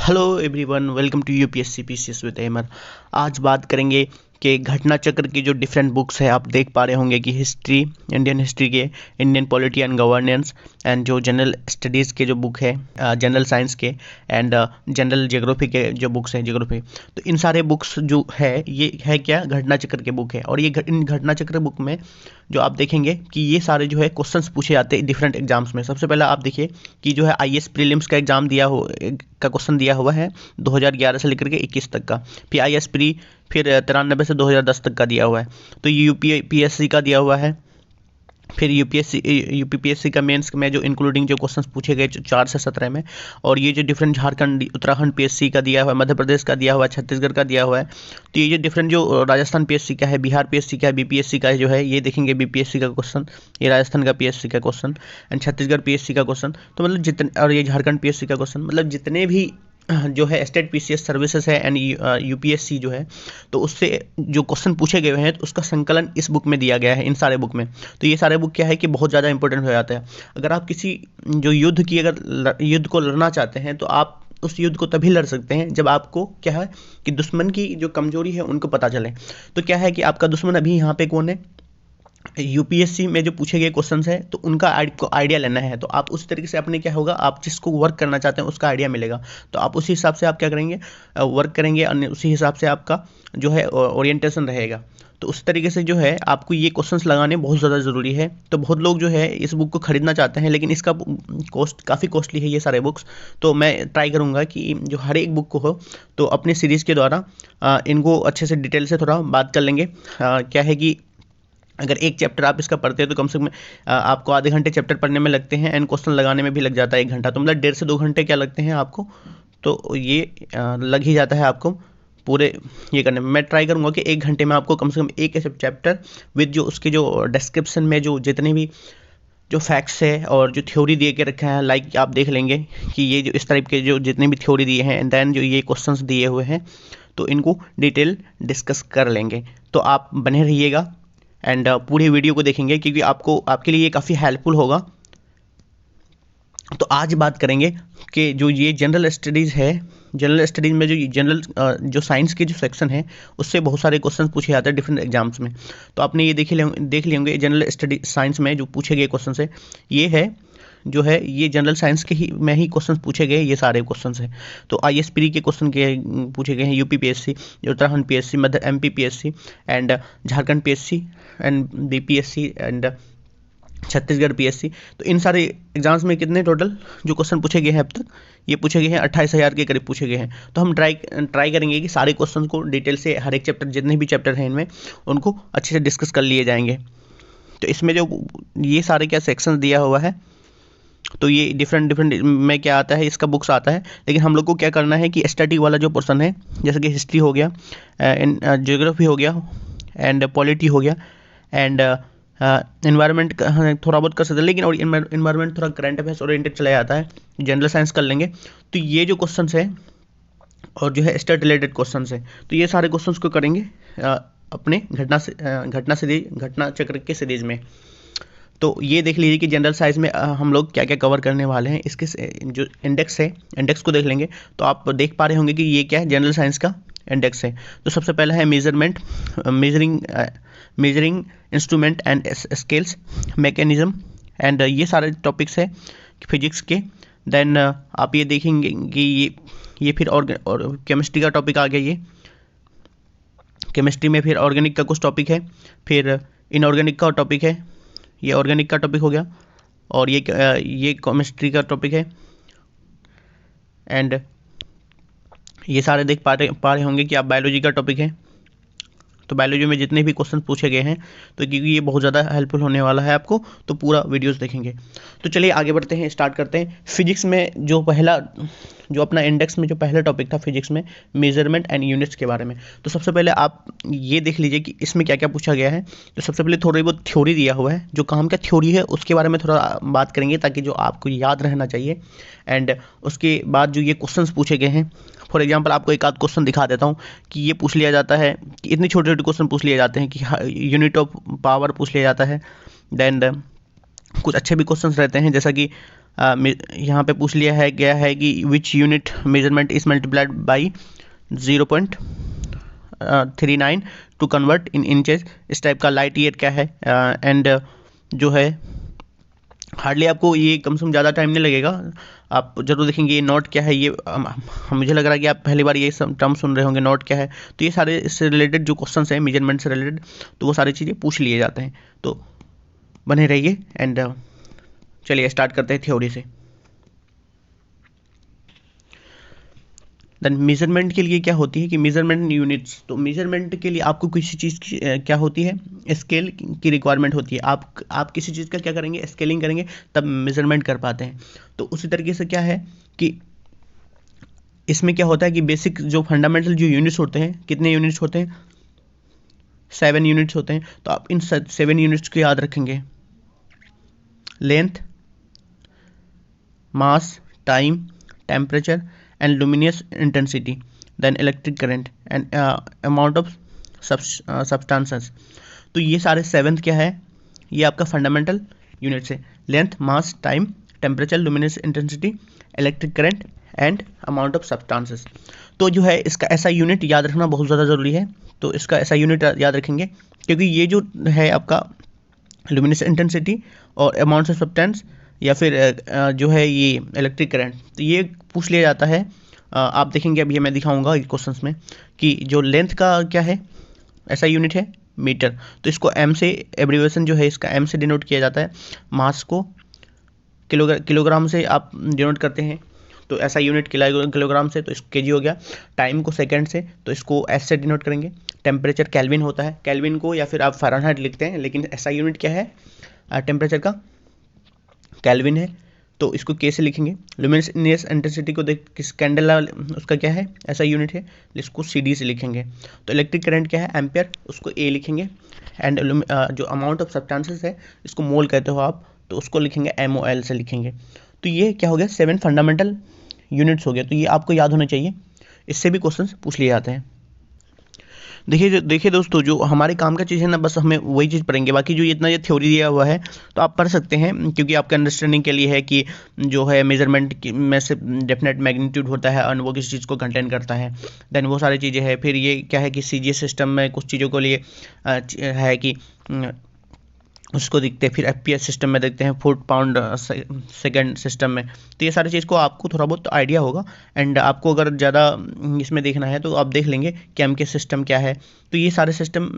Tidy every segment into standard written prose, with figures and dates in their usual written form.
Hello everyone, welcome to UPSC PCS with एमर। आज बात करेंगे कि घटना चक्र की जो डिफरेंट बुक्स है, आप देख पा रहे होंगे कि हिस्ट्री, इंडियन हिस्ट्री के, Indian polity and governance, and जो जनरल स्टडीज़ के जो बुक है, जनरल साइंस के, एंड जनरल ज्योग्राफी के जो बुक्स हैं ज्योग्राफी। तो इन सारे बुक्स जो है ये है क्या, घटना चक्र के बुक है। और ये इन घटना चक्र बुक में जो आप देखेंगे कि ये सारे जो है क्वेश्चंस पूछे जाते हैं डिफरेंट एग्जाम्स में। सबसे पहला आप देखिए कि जो है आईएएस प्रीलिम्स का एग्जाम का क्वेश्चन दिया हुआ है 2011 से लेकर के 21 तक का। फिर आईएएस प्री फिर 93 से 2010 तक का दिया हुआ है। तो ये यूपीपीएससी का दिया हुआ है। फिर यूपीपीएससी का मेंस में जो इंक्लूडिंग जो क्वेश्चंस पूछे गए 4 से 17 में। और ये जो डिफरेंट झारखंड, उत्तराखंड पीएससी का दिया हुआ है, मध्य प्रदेश का दिया हुआ है, छत्तीसगढ़ का दिया हुआ है। तो ये जो डिफरेंट जो राजस्थान पीएससी का है, बिहार पीएससी का है, बीपीएससी का है जो है, ये देखेंगे बीपीएससी का क्वेश्चन, ये राजस्थान का पीएससी का क्वेश्चन, एंड छत्तीसगढ़ पीएससी का क्वेश्चन। तो मतलब जितने, और ये झारखंड पीएससी का क्वेश्चन, मतलब जितने भी जो है स्टेट पीसीएस सर्विसेज है एंड यूपीएससी जो है, तो उससे जो क्वेश्चन पूछे गए हैं तो उसका संकलन इस बुक में दिया गया है, इन सारे बुक में। तो ये सारे बुक क्या है कि बहुत ज़्यादा इंपॉर्टेंट हो जाता है। अगर आप किसी जो युद्ध की, अगर युद्ध को लड़ना चाहते हैं तो आप उस युद्ध को तभी लड़ सकते हैं जब आपको क्या है कि दुश्मन की जो कमजोरी है उनको पता चले। तो क्या है कि आपका दुश्मन अभी यहाँ पे कौन है, यूपीएससी में जो पूछे गए क्वेश्चंस है तो उनका आपको आइडिया लेना है। तो आप उस तरीके से अपने क्या होगा, आप जिसको वर्क करना चाहते हैं उसका आइडिया मिलेगा। तो आप उसी हिसाब से आप क्या करेंगे, वर्क करेंगे, और उसी हिसाब से आपका जो है ओरिएंटेशन रहेगा। तो उस तरीके से जो है आपको ये क्वेश्चंस लगाने बहुत ज़्यादा ज़रूरी है। तो बहुत लोग जो है इस बुक को खरीदना चाहते हैं, लेकिन इसका कॉस्ट काफ़ी कॉस्टली है ये सारे बुक्स। तो मैं ट्राई करूँगा कि जो हर एक बुक को हो तो अपने सीरीज़ के द्वारा इनको अच्छे से डिटेल से थोड़ा बात कर लेंगे। क्या है कि अगर एक चैप्टर आप इसका पढ़ते हैं तो कम से कम आपको आधे घंटे चैप्टर पढ़ने में लगते हैं, एंड क्वेश्चन लगाने में भी लग जाता है 1 घंटा। तो मतलब 1.5 से 2 घंटे क्या लगते हैं आपको, तो ये लग ही जाता है आपको पूरे ये करने में। मैं ट्राई करूँगा कि 1 घंटे में आपको कम से कम एक चैप्टर विद जो उसके जो डिस्क्रिप्शन में जो जितने भी जो फैक्ट्स है और जो थ्योरी दिए के रखे हैं, लाइक आप देख लेंगे कि ये जो इस टाइप के जो जितने भी थ्योरी दिए हैं, एंड देन जो ये क्वेश्चंस दिए हुए हैं, तो इनको डिटेल डिस्कस कर लेंगे। तो आप बने रहिएगा एंड पूरी वीडियो को देखेंगे, क्योंकि आपके लिए ये काफ़ी हेल्पफुल होगा। तो आज बात करेंगे कि जो ये जनरल स्टडीज़ है, जनरल स्टडीज़ में जो जनरल जो साइंस के जो सेक्शन है उससे बहुत सारे क्वेश्चन पूछे जाते हैं डिफरेंट एग्जाम्स में। तो आपने ये देख लिए होंगे जनरल स्टडी साइंस में जो पूछे गए क्वेश्चन है, ये है जो है ये जनरल साइंस के ही में ही क्वेश्चन पूछे गए, ये सारे क्वेश्चन हैं। तो आईएएस प्री के क्वेश्चन के पूछे गए हैं, UP PSC, Uttarakhand PSC, Madhya MP PSC, and Jharkhand PSC, and BPSC, and Chhattisgarh PSC. तो इन सारे एग्जाम्स में कितने टोटल जो क्वेश्चन पूछे गए हैं अब तक, ये पूछे गए हैं 28,000 के करीब पूछे गए हैं। तो हम ट्राई करेंगे कि सारे क्वेश्चन को डिटेल से, हर एक चैप्टर, जितने भी चैप्टर हैं इनमें, उनको अच्छे से डिस्कस कर लिए जाएंगे। तो इसमें जो ये सारे क्या सेक्शन दिया हुआ है, तो ये डिफरेंट में क्या आता है, इसका बुक्स आता है। लेकिन हम लोग को क्या करना है कि स्टैटिक वाला जो पोर्शन है, जैसे कि हिस्ट्री हो गया, ज्योग्राफी हो गया, एंड पॉलिटी हो गया, एंड इन्वायरमेंट थोड़ा बहुत कर सकते हैं, लेकिन और इन्वायरमेंट थोड़ा करंट अफेयर्स ओरिएंटेड चला जाता है, जनरल साइंस कर लेंगे। तो ये जो क्वेश्चन है और जो है स्टेट रिलेटेड क्वेश्चन है, तो ये सारे क्वेश्चन को करेंगे अपने घटना चक्र के सीरीज में। तो ये देख लीजिए कि जनरल साइंस में हम लोग क्या क्या कवर करने वाले हैं। इसके जो इंडेक्स है, इंडेक्स को देख लेंगे। तो आप देख पा रहे होंगे कि ये क्या है, जनरल साइंस का इंडेक्स है। तो सबसे पहला है measurement, measuring instrument and scales, mechanism, and ये सारे टॉपिक्स है फिजिक्स के। देन आप ये देखेंगे कि ये फिर और केमिस्ट्री का टॉपिक आ गया। ये केमिस्ट्री में फिर ऑर्गेनिक का कुछ टॉपिक है, फिर इनऑर्गेनिक का टॉपिक है, ये ऑर्गेनिक का टॉपिक हो गया, और ये केमिस्ट्री का टॉपिक है। एंड ये सारे देख पा रहे होंगे कि आप बायोलॉजी का टॉपिक है। तो बायोलॉजी में जितने भी क्वेश्चन पूछे गए हैं, तो क्योंकि ये बहुत ज़्यादा हेल्पफुल होने वाला है आपको, तो पूरा वीडियोस देखेंगे। तो चलिए आगे बढ़ते हैं, स्टार्ट करते हैं। फिजिक्स में जो अपना इंडेक्स में जो पहला टॉपिक था फिजिक्स में, मेजरमेंट एंड यूनिट्स के बारे में। तो सबसे पहले आप ये देख लीजिए कि इसमें क्या क्या पूछा गया है। तो सबसे पहले थोड़ी बहुत थ्योरी दिया हुआ है, जो काम का थ्योरी है उसके बारे में थोड़ा बात करेंगे, ताकि जो आपको याद रहना चाहिए। एंड उसके बाद जो ये क्वेश्चन पूछे गए हैं, फॉर एग्जाम्पल आपको एक आध क्वेश्चन दिखा देता हूँ कि ये पूछ लिया जाता है कि इतने छोटे छोटे क्वेश्चन पूछ लिए जाते हैं कि यूनिट ऑफ पावर पूछ लिया जाता है। देन कुछ अच्छे भी क्वेश्चंस रहते हैं, जैसा कि यहाँ पे पूछ लिया है गया है कि which unit measurement is multiplied by 0.39 to convert in inches. इस टाइप का लाइट ईयर क्या है, एंड जो है हार्डली आपको ये कम से कम ज़्यादा टाइम नहीं लगेगा, आप जरूर देखेंगे ये नॉट क्या है। ये मुझे लग रहा है कि आप पहली बार ये सब टर्म सुन रहे होंगे, नॉट क्या है। तो ये सारे इससे रिलेटेड जो क्वेश्चंस हैं मेजरमेंट से रिलेटेड, तो वो सारी चीज़ें पूछ लिए जाते हैं। तो बने रहिए एंड चलिए स्टार्ट करते हैं थ्योरी से। देन मेजरमेंट के लिए क्या होती है कि मेजरमेंट यूनिट्स, तो मेजरमेंट के लिए आपको किसी चीज़ की क्या होती है, स्केल की रिक्वायरमेंट होती है। आप किसी चीज़ का क्या करेंगे, स्केलिंग करेंगे, तब मेजरमेंट कर पाते हैं। तो उसी तरीके से क्या है कि इसमें क्या होता है कि बेसिक जो फंडामेंटल जो यूनिट्स होते हैं, कितने यूनिट्स होते हैं, 7 यूनिट्स होते हैं। तो आप इन 7 यूनिट्स को याद रखेंगे, length, mass, time, temperature and luminous intensity, then electric current and amount of substances। तो ये सारे 7th क्या है, ये आपका फंडामेंटल यूनिट्स है, length, mass, time, temperature, luminous intensity, electric current and amount of substances. तो जो है इसका ऐसा यूनिट याद रखना बहुत ज़्यादा ज़रूरी है। तो इसका ऐसा यूनिट याद रखेंगे क्योंकि ये जो है आपका लुमिनस इंटेंसिटी और अमाउंट ऑफ सब्सटेंस या फिर जो है ये इलेक्ट्रिक करंट, तो ये पूछ लिया जाता है। आप देखेंगे अभी मैं दिखाऊंगा क्वेश्चंस में कि जो लेंथ का क्या है, ऐसा यूनिट है मीटर, तो इसको एम से एब्रीविएशन जो है इसका एम से डिनोट किया जाता है। मास को किलोग्राम से आप डिनोट करते हैं, तो ऐसा यूनिट किलोग्राम से, तो इसको केजी हो गया। टाइम को सेकंड से, तो इसको एस से डिनोट करेंगे। टेम्परेचर केल्विन होता है, केल्विन को या फिर आप फ़ारेनहाइट लिखते हैं, लेकिन ऐसा यूनिट क्या है टेम्परेचर का, केल्विन है, तो इसको के से लिखेंगे। लुमिनस इंटेंसिटी को देख किस कैंडल उसका क्या है, ऐसा यूनिट है, इसको सी डी से लिखेंगे। तो इलेक्ट्रिक करंट क्या है, एम्पियर, उसको ए लिखेंगे। एंड जो अमाउंट ऑफ सब्सटेंसेस है, इसको मोल कहते हो आप, तो उसको लिखेंगे एम ओ एल से लिखेंगे। तो ये क्या हो गया, 7 फंडामेंटल यूनिट्स हो गया। तो ये आपको याद होना चाहिए, इससे भी क्वेश्चन पूछ लिए जाते हैं। देखिए दोस्तों, जो हमारे काम का चीज़ है ना, बस हमें वही चीज़ पढ़ेंगे, बाकी जो इतना ये थ्योरी दिया हुआ है तो आप पढ़ सकते हैं, क्योंकि आपके अंडरस्टैंडिंग के लिए है कि जो है मेजरमेंट में से डेफिनेट मैग्नीट्यूड होता है और वो किसी चीज़ को कंटेन करता है। देन वो सारी चीज़ें हैं। फिर ये क्या है कि सीजीएस सिस्टम में कुछ चीज़ों को लिए है कि उसको देखते हैं, फिर एफपीएस सिस्टम में देखते हैं, फुट पाउंड सेकंड सिस्टम में। तो ये सारी चीज़ को आपको थोड़ा बहुत आइडिया होगा, एंड आपको अगर ज़्यादा इसमें देखना है तो आप देख लेंगे कि एमके सिस्टम क्या है। तो ये सारे सिस्टम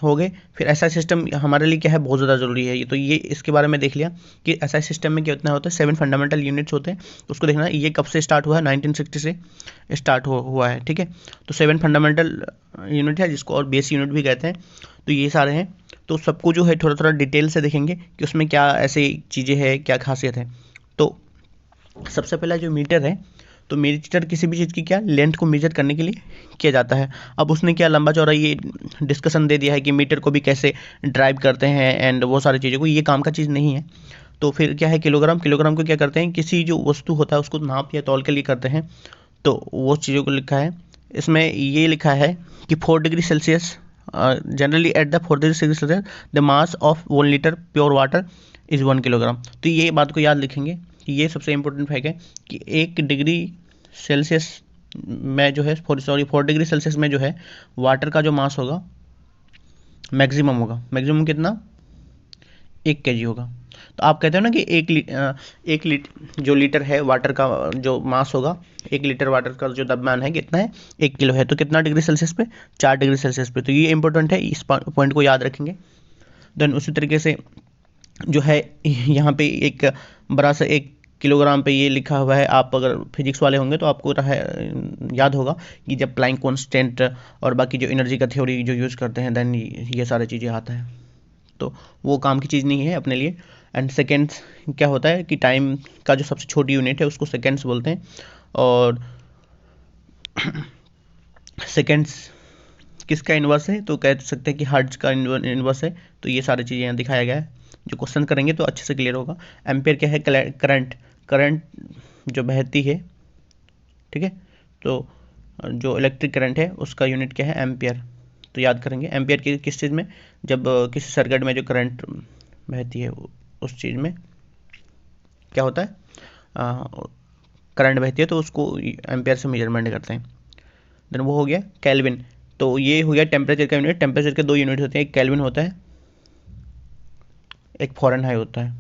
हो गए। फिर ऐसा सिस्टम हमारे लिए क्या है, बहुत ज़्यादा ज़रूरी है। तो ये इसके बारे में देख लिया कि ऐसा सिस्टम में कितना होता है, 7 फंडामेंटल यूनिट्स होते हैं। उसको देखना है ये कब से स्टार्ट हुआ है, 1960 से स्टार्ट हुआ है, ठीक है। तो 7 फंडामेंटल यूनिट है, जिसको और बेस यूनिट भी कहते हैं। तो ये सारे हैं, तो सबको जो है थोड़ा थोड़ा डिटेल से देखेंगे कि उसमें क्या ऐसी चीज़ें हैं, क्या खासियत है। तो सबसे पहला जो मीटर है, तो मीटर किसी भी चीज़ की क्या लेंथ को मेजर करने के लिए किया जाता है। अब उसने क्या लंबा चौड़ा ये डिस्कशन दे दिया है कि मीटर को भी कैसे ड्राइव करते हैं एंड वो सारी चीज़ों को, ये काम का चीज़ नहीं है। तो फिर क्या है, किलोग्राम को क्या करते हैं, किसी जो वस्तु होता है उसको नाप या तौल के लिए करते हैं। तो वो चीज़ों को लिखा है इसमें, ये लिखा है कि 4 degree Celsius generally at the 4 degree Celsius the mass of 1 litre pure water is 1 kilogram. तो ये बात को याद लिखेंगे कि ये सबसे इंपॉर्टेंट फैक्ट है कि 1 डिग्री सेल्सियस में जो है 4 डिग्री सेल्सियस में जो है वाटर का जो मास होगा मैक्सिमम होगा। मैक्सिमम कितना, 1 केजी होगा। तो आप कहते हो ना कि एक जो लीटर है वाटर का जो मास होगा, 1 लीटर वाटर का जो द्रव्यमान है कितना है, 1 किलो है। तो कितना डिग्री सेल्सियस पे, 4 डिग्री सेल्सियस पे। तो ये इंपॉर्टेंट है, इस पॉइंट को याद रखेंगे। देन उसी तरीके से जो है यहाँ पे एक बड़ा सा 1 किलोग्राम पे ये लिखा हुआ है। आप अगर फिजिक्स वाले होंगे तो आपको याद होगा कि जब प्लैंक कांस्टेंट और बाकी जो एनर्जी का थ्योरी जो यूज़ करते हैं, देन ये सारी चीज़ें आता है। तो वो काम की चीज़ नहीं है अपने लिए। एंड सेकेंड्स क्या होता है कि टाइम का जो सबसे छोटी यूनिट है उसको सेकेंड्स बोलते हैं। और सेकेंड्स किसका इन्वर्स है, तो कह सकते हैं कि हर्ट्ज का इन्वर्स है। तो ये सारी चीज़ें यहाँ दिखाया गया है, जो क्वेश्चन करेंगे तो अच्छे से क्लियर होगा। एम्पियर क्या है, करंट जो बहती है, ठीक है। तो जो इलेक्ट्रिक करंट है उसका यूनिट क्या है, एम्पियर। तो याद करेंगे एम्पियर की किस चीज़ में, जब किसी सर्किट में जो करंट बहती है उस चीज़ में क्या होता है, करंट बहती है तो उसको एम्पेयर से मेजरमेंट करते हैं। देन वो हो गया केल्विन। तो ये हो गया टेम्परेचर का यूनिट। टेम्परेचर के 2 यूनिट होते हैं, एक केल्विन होता है, एक फ़ारेनहाइट होता है।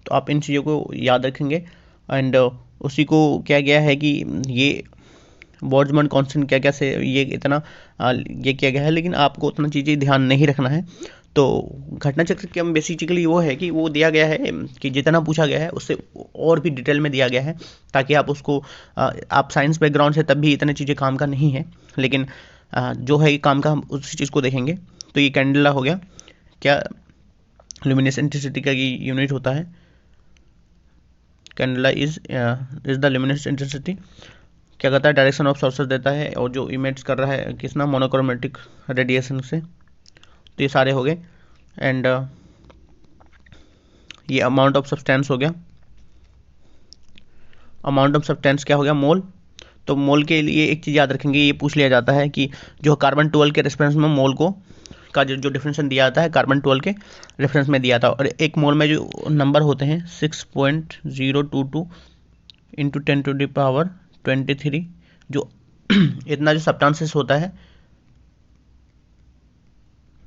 तो आप इन चीज़ों को याद रखेंगे। एंड उसी को क्या गया है कि ये बोल्ट्जमान कांस्टेंट क्या क्या से ये इतना ये किया गया है, लेकिन आपको उतना चीज़ें ध्यान नहीं रखना है। तो घटना चक्र के हम बेसिकली वो है कि वो दिया गया है कि जितना पूछा गया है उससे और भी डिटेल में दिया गया है, ताकि आप उसको आप साइंस बैकग्राउंड से तब भी इतनी चीज़ें काम का नहीं है, लेकिन जो है काम का हम उसी चीज़ को देखेंगे। तो ये कैंडेला हो गया, क्या ल्यूमिनस इंटेंसिटी का ये यूनिट होता है। Candela is the luminous intensity. क्या करता है, डायरेक्शन ऑफ सोर्सेस देता है, और जो इमेज कर रहा है किसना, मोनोक्रोमेटिक रेडिएशन से। तो ये सारे हो गए। एंड ये अमाउंट ऑफ सब्सटेंस हो गया। अमाउंट ऑफ सब्सटेंस क्या हो गया, मोल। तो मोल के लिए एक चीज़ याद रखेंगे, ये पूछ लिया जाता है कि जो कार्बन 12 के रेफरेंस में मोल को का जो डिफरेंशन दिया जाता है कार्बन 12 के रेफरेंस में दिया था, और एक मोल में जो नंबर होते हैं 6.022 इंटू 10⁻23, जो इतना जो सब्सटेंसेस होता है,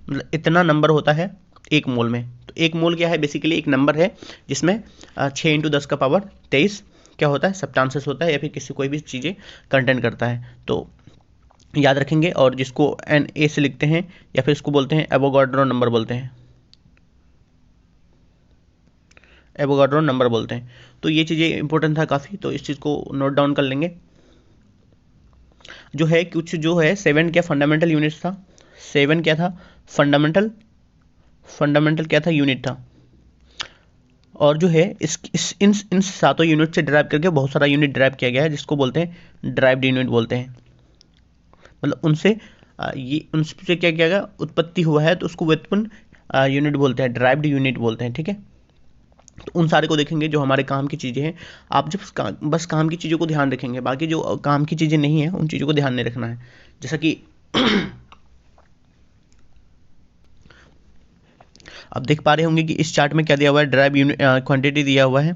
मतलब इतना नंबर होता है एक मोल में। तो एक मोल क्या है, बेसिकली एक नंबर है जिसमें 6 × 10⁻23 क्या होता है, सब्सटेंसेस होता है, या फिर किसी कोई भी चीज़ें कंटेंट करता है। तो याद रखेंगे, और जिसको Na से लिखते हैं, या फिर इसको बोलते हैं एवोगाड्रो नंबर बोलते हैं, एवोगाड्रो नंबर बोलते हैं। तो ये चीज़ें इंपॉर्टेंट था काफ़ी, तो इस चीज़ को नोट डाउन कर लेंगे। जो है कुछ जो है 7 क्या फंडामेंटल यूनिट्स था, 7 क्या था, फंडामेंटल क्या था, यूनिट था। और जो है इन सातों यूनिट से ड्राइव करके बहुत सारा यूनिट ड्राइव किया गया है, जिसको बोलते हैं ड्राइव्ड यूनिट बोलते हैं। मतलब उनसे उनसे क्या किया गया, उत्पत्ति हुआ है, तो उसको व्युत्पन्न यूनिट बोलते हैं, ड्राइव्ड यूनिट बोलते हैं। ठीक है, तो उन सारे को देखेंगे जो हमारे काम की चीज़ें हैं। आप जब बस काम की चीज़ों को ध्यान रखेंगे, बाकी जो काम की चीज़ें नहीं है उन चीज़ों को ध्यान नहीं रखना है। जैसा कि आप देख पा रहे होंगे कि इस चार्ट में क्या दिया हुआ है, ड्राइव यूनिट क्वांटिटी दिया हुआ है,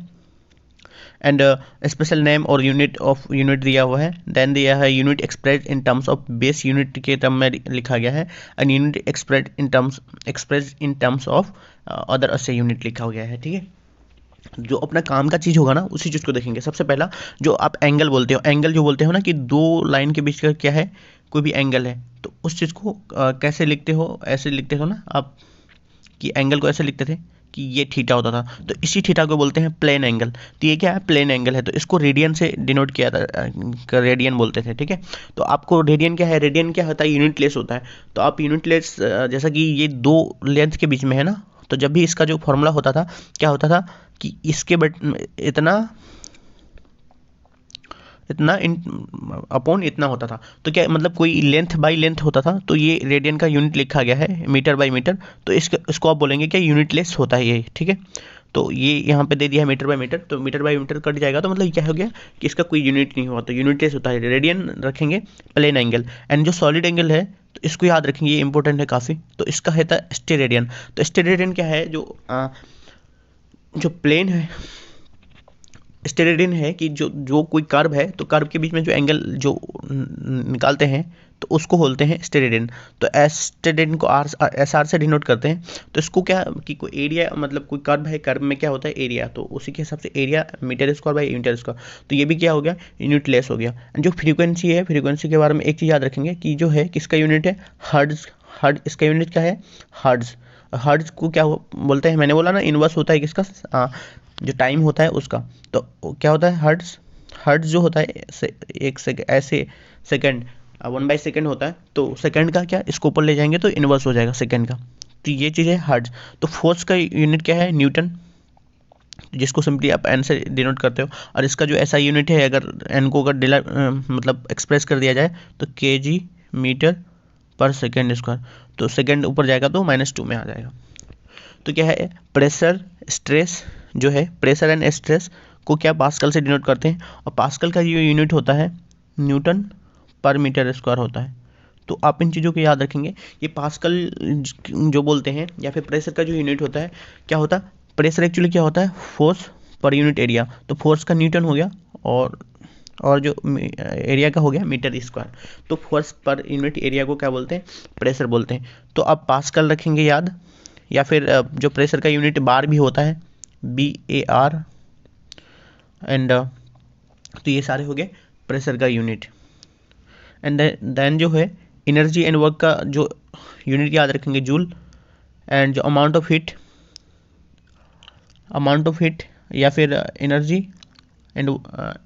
एंड स्पेशल नेम और यूनिट ऑफ यूनिट दिया हुआ है। देन दिया है unit express in terms of base unit के टर्म में लिखा गया है, and unit express in terms of other असे यूनिट लिखा गया है। ठीक है, जो अपना काम का चीज़ होगा ना उसी चीज़ को देखेंगे। सबसे पहला जो आप एंगल बोलते हो, एंगल जो बोलते हो ना कि दो लाइन के बीच का क्या है, कोई भी एंगल है, तो उस चीज़ को कैसे लिखते हो, ऐसे लिखते हो ना आप, कि एंगल को ऐसे लिखते थे कि ये थीटा होता था, तो इसी थीटा को बोलते हैं प्लेन एंगल। तो ये क्या है, प्लेन एंगल है, तो इसको रेडियन से डिनोट किया था, रेडियन बोलते थे। ठीक है, तो आपको रेडियन क्या है, रेडियन क्या होता है, यूनिट लेस होता है। तो आप यूनिट लेस, जैसा कि ये दो लेंथ के बीच में है ना, तो जब भी इसका जो फॉर्मूला होता था, क्या होता था कि इसके इतना अपॉन इतना होता था। तो क्या मतलब कोई लेंथ बाई लेंथ होता था, तो ये रेडियन का यूनिट लिखा गया है मीटर बाई मीटर, तो इसको आप बोलेंगे क्या, यूनिट लेस होता है ये। ठीक है, तो ये यहाँ पे दे दिया है मीटर बाई मीटर, तो मीटर बाई मीटर कट जाएगा, तो मतलब क्या हो गया कि इसका कोई यूनिट नहीं हुआ, तो यूनिट लेस होता है। रेडियन रखेंगे, प्लेन एंगल, एंड जो सॉलिड एंगल है तो इसको याद रखेंगे, ये इंपॉर्टेंट है काफ़ी। तो इसका है स्टेरेडियन। तो स्टेरेडियन क्या है, जो प्लेन है, स्टेरेडियन है कि जो कोई कर्व है, तो कर्व के बीच में जो एंगल जो निकालते हैं तो उसको बोलते हैं स्टेरेडियन। तो स्टेरेडियन को SR से डिनोट करते हैं। तो इसको क्या कि कोई एरिया, मतलब कोई कर्व है, कर्व में क्या होता है, एरिया, तो उसी के हिसाब से area metre square by metre square. तो ये भी क्या हो गया, यूनिट लेस हो गया। जो फ्रीक्वेंसी है, फ्रीक्वेंसी के बारे में एक चीज़ याद रखेंगे कि जो है किसका यूनिट है, हर्ट्ज। इसका यूनिट क्या है, हर्ट्ज। हर्ट्ज को क्या बोलते हैं, मैंने बोला ना इनवर्स होता है किसका, जो टाइम होता है उसका। तो क्या होता है, हर्ट्ज जो होता है एक सेकेंड 1/सेकेंड होता है। तो सेकेंड का क्या, इसको ऊपर ले जाएंगे तो इनवर्स हो जाएगा सेकेंड का। तो ये चीज़ है हर्ट्ज। तो फोर्स का यूनिट क्या है, न्यूटन, जिसको सिंपली आप एन से डिनोट करते हो। और इसका जो ऐसा यूनिट है, अगर एन को अगर मतलब एक्सप्रेस कर दिया जाए तो kg मीटर पर सेकेंड स्क्वायर। तो सेकेंड ऊपर जाएगा तो -2 में आ जाएगा। तो क्या है, प्रेशर स्ट्रेस, जो है प्रेशर एंड स्ट्रेस को क्या पास्कल से डिनोट करते हैं, और पास्कल का जो यूनिट होता है न्यूटन पर मीटर स्क्वायर होता है। तो आप इन चीज़ों को याद रखेंगे। ये पास्कल जो बोलते हैं या फिर प्रेशर का जो यूनिट होता है, क्या होता है प्रेशर एक्चुअली क्या होता है, फोर्स पर यूनिट एरिया। तो फोर्स का न्यूटन हो गया और जो एरिया का हो गया मीटर स्क्वायर। तो फोर्स पर यूनिट एरिया को क्या बोलते हैं, प्रेशर बोलते हैं। तो आप पास्कल रखेंगे याद, या फिर जो प्रेशर का यूनिट बार भी होता है, BAR। एंड तो ये सारे हो गए प्रेशर का यूनिट। एंड देन जो है एनर्जी एंड वर्क का जो यूनिट याद रखेंगे, जूल। एंड जो अमाउंट ऑफ हीट या फिर एनर्जी एंड